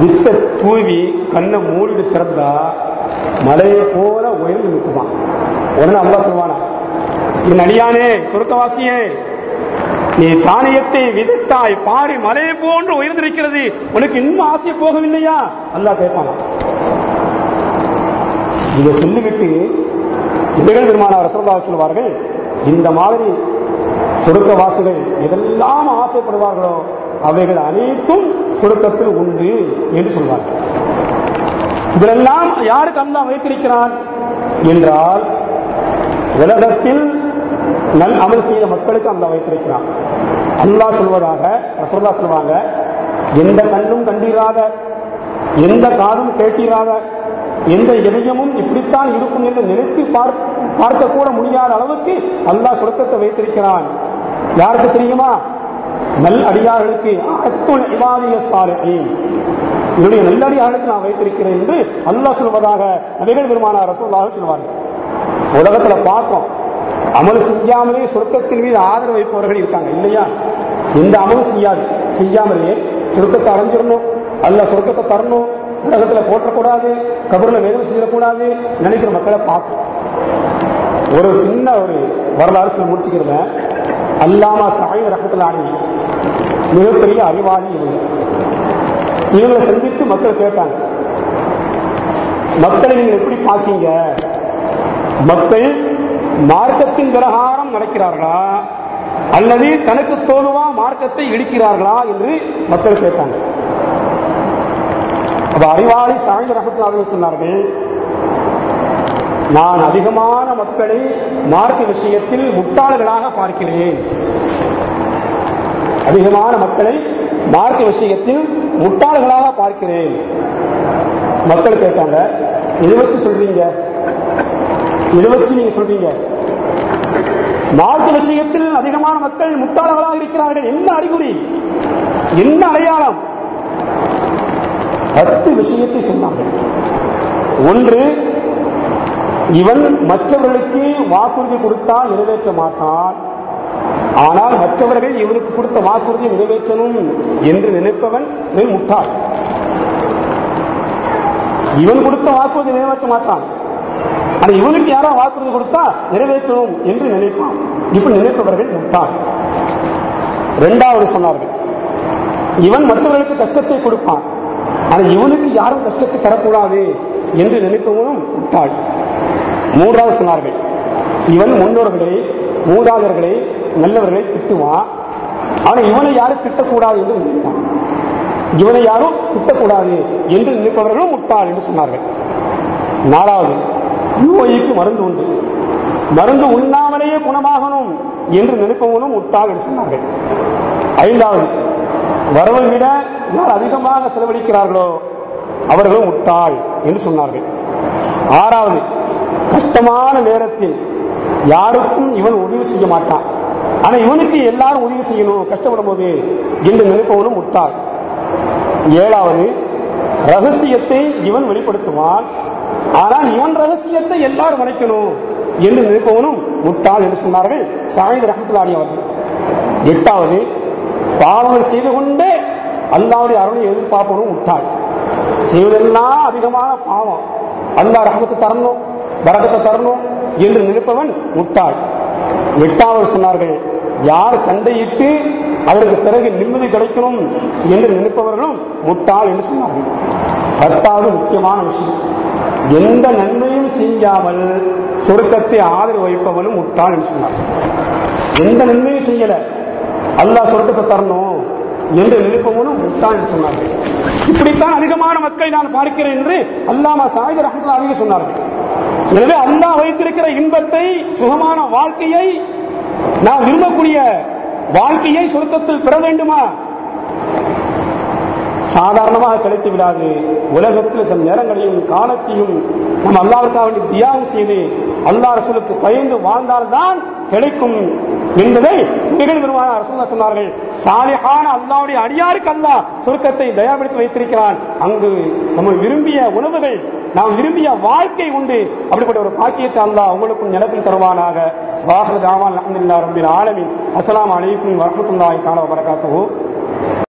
வித்த தூவி கண்ணை மூடிட்டு திறந்தா மலையை போல உயர்ந்து நிற்குமா. உடனே அல்லாஹ் சொல்லுவானா, என் அடியானே சுருக்கவாசியே, நீ தானியத்தை விதைத்தாய், பாரி மலையை போன்று உயர்ந்திருக்கிறது, உனக்கு இன்னும் ஆசை போகவில்லையா அல்லாஹ் கேட்பானா. இதை சொல்லிவிட்டு நபிகள் பெருமானார் ரசூலுல்லாஹ் சொல்வார்கள், இந்த மாதிரி சொர்க்கவாசிகள் எதெல்லாம் ஆசைப்படுவார்களோ அவைகள் அனைத்தும் சொர்க்கத்தில் உண்டு என்று சொல்வார்கள். இதெல்லாம் யாருக்கு அல்லாஹ் வைத்திருக்கிறான் என்றால், உலகத்தில் நல் அமல் செய்த மக்களுக்கு அல்லாஹ் வைத்திருக்கிறான். அல்லாஹ் சொல்வதாக ரசூலுல்லாஹ் சொல்வாங்க, எந்த கண்ணும் கண்டிராத, எந்த காதும் கேட்டிராத, எந்த இதயமும் இப்படித்தான் இருக்கும் என்று நினைத்து பார்க்க கூட முடியாத அளவுக்கு அல்லாஹ் சொர்க்கத்தை வைத்திருக்கிறான். யாருக்கு தெரியுமா? நல் அடியார்களுக்கு. என்னுடைய நல்லடியார்களுக்கு நான் வைத்திருக்கிறேன் என்று அல்லாஹ் சொல்வதாக நபிகள் பெருமானார் ரசூலுல்லாஹ் சொல்வார்கள். உலகத்துல பார்ப்போம், அமல் செய்யாமலே சொர்க்கத்தின் மீது ஆதரவு வைப்பவர்கள் இருக்காங்க இல்லையா? எந்த அமலும் செய்யாமலே சொர்க்கத்தை அடைஞ்சிடணும், அல்லாஹ் சொர்க்கத்தை தரணும், உலகத்துல போற்றக்கூடாது, கபர்ல வேதனை செய்யக்கூடாது நினைக்கிற மக்களை பார்ப்போம். ஒரு சின்ன ஒரு வரலாறு முடிச்சுக்கிறத, அல்லாமா ஸஅீத் ரஹ்மத்துல்லாஹி அலைஹி மிகப்பெரிய அறிவாளி இவங்களை சந்தித்து மக்கள் கேட்டாங்க, மக்களை நீங்க எப்படி பார்க்கீங்க? மக்கள் மார்க்கத்தின் பிரகாரம் நடக்கிறார்களா அல்லது தனக்கு தோணுவா மார்க்கத்தை இடிக்கிறார்களா என்று மக்கள் கேட்டாங்க. அப்ப அறிவாளி ஸஅீத் ரஹ்மத்துல்லாஹி அலைஹி சொன்னார்கள், நான் அதிகமான மக்களை மார்க்க விஷயத்தில் முட்டாள்களாக பார்க்கிறேன். அதிகமான மக்களை மார்க்க விஷயத்தில் முட்டாள்களாக பார்க்கிறேன். மக்கள் கேட்டாங்க, இதை வச்சு சொல்றீங்க, இதை வச்சு நீங்க சொல்றீங்க மார்க்க விஷயத்தில் அதிகமான மக்கள் முட்டாள்களாக இருக்கிறார்கள், என்ன அறிகுறி, என்ன அடையாளம்? 10 விஷயத்தை சொன்னார்கள். ஒன்று, இவன் மற்றவர்களுக்கு வாக்குறுதி கொடுத்தால் நிறைவேற்ற மாட்டான், ஆனால் மற்றவர்கள் இவனுக்கு கொடுத்த வாக்குறுதியை நிறைவேற்றணும் என்று நினைப்பவன் முட்டாள். இவன் கொடுத்த வாக்குறுதி நிறைவேற்ற மாட்டான், ஆனா இவனுக்கு யாரோ வாக்குறுதி கொடுத்தா நிறைவேற்றணும் என்று நினைப்பான். இப்படி நினைப்பவர்கள் முட்டாள். இரண்டாவது சொன்னார்கள், இவன் மற்றவர்களுக்கு கஷ்டத்தை கொடுப்பான், ஆனா இவனுக்கு யாரும் கஷ்டத்தை தரக்கூடாது என்று நினைப்பவனும் முட்டாள். மூன்றாவது சொன்னார்கள், இவன் முன்னோர்களை, மூதாதையர்களை, நல்லவர்களை திட்டுவான், ஆனா இவனை யாரும் திட்டக்கூடாது என்று நினைப்பான். இவனை யாரும் திட்டக்கூடாது என்று நினைப்பவர்களும் முட்டாள் என்று சொன்னார்கள். நாலாவது, நோய்க்கு மருந்து உண்டு, மருந்து உண்ணாமலேயே குணமாகணும் என்று நினைப்பவனும் முட்டாள் என்று சொன்னார்கள். ஐந்தாவது, வரவை விட யார் அதிகமாக செலவழிக்கிறார்களோ அவர்களும் முட்டாள் என்று சொன்னார்கள். ஆறாவது, கஷ்டமான நேரத்தில் யாருக்கும் இவன் உதவி செய்ய மாட்டான், ஆனா இவனுக்கு எல்லாரும் உதவி செய்யணும் கஷ்டப்படும் போது என்று நினைப்பவனும் முட்டாள். ஏழாவது, ரகசியத்தை இவன் வெளிப்படுத்துவான், ஆனால் இவன் ரகசியத்தை எல்லாரும் மறைக்கணும் என்று நினைப்பவனும் முட்டாள் என்று சொன்னார்கள் ஸஅீத் ரஹ்மத்துல்லாஹி அவர்கள். எட்டாவது, பாவங்கள் செய்து கொண்டே அல்லாஹ்வுடைய அருளை எதிர்பார்ப்பவனும் முட்டாள். செய்வதெல்லாம் அதிகமான பாவம், அல்லாஹ் ரஹ்மத்தை தரணும், பரக்கத்தை தரணும் என்று நினைப்பவன் முட்டாள். எட்டாவது சொன்னார்கள், யார் சண்டையிட்டு அதற்கு பிறகு நிம்மதி கிடைக்கணும் என்று நினைப்பவர்களும் முட்டாள் என்று சொன்னார்கள். 10வது முக்கியமான விஷயம், எந்த நன்மையும் செய்யாமல் சொர்க்கத்தை ஆதரவு வைப்பவனும் முட்டாள் என்று சொன்னார். எந்த நன்மையும் செய்யல, அல்லாஹ் சொர்க்கத்தை தரணும் என்று நினைப்பவனும் முட்டாள் என்று சொன்னார்கள். இப்படித்தான் அதிகமான மக்களை நான் பார்க்கிறேன் என்று அல்லாமா ஸஅீத் ரஹ்மத்துல்லாஹி அலைஹி சொன்னார்கள். எனவே அல்லாஹ் வைத்திருக்கிற இன்பத்தை, சுகமான வாழ்க்கையை, நாம் விரும்பக்கூடிய வாழ்க்கையை சொர்க்கத்தில் பெற வேண்டுமா? சாதாரணமாக கிடைத்து விடாது. உலகத்தில் சில நேரங்களையும் காலத்தையும் நம்ம அல்லாஹ்வுக்காக தியாகம் செய்து அல்லாஹ் ரசூலுக்கு பயந்து வாழ்ந்தால்தான் கிடைக்கும் என்பதை நிகழ்வுமான ரசூலுல்லாஹ் சொன்னார்கள். சாலிஹான அல்லாஹ்வுடைய அடியாருக்கு அல்லாஹ் சொர்க்கத்தை தயார்படுத்தி வைத்திருக்கிறான். அங்கு நம்ம விரும்பிய உணவுகள், நாம் விரும்பிய வாழ்க்கை உண்டு. அப்படிப்பட்ட ஒரு பாக்கியத்தை அல்லாஹ் உங்களுக்கும் நிலத்தில் தருவானாக. வாஹிரு தாவானா அல்ஹம்துலில்லாஹி ரப்பில் ஆலமீன். அஸ்ஸலாமு அலைக்கும் வரஹ்மத்துல்லாஹி தஆலா வபரகாத்துஹு.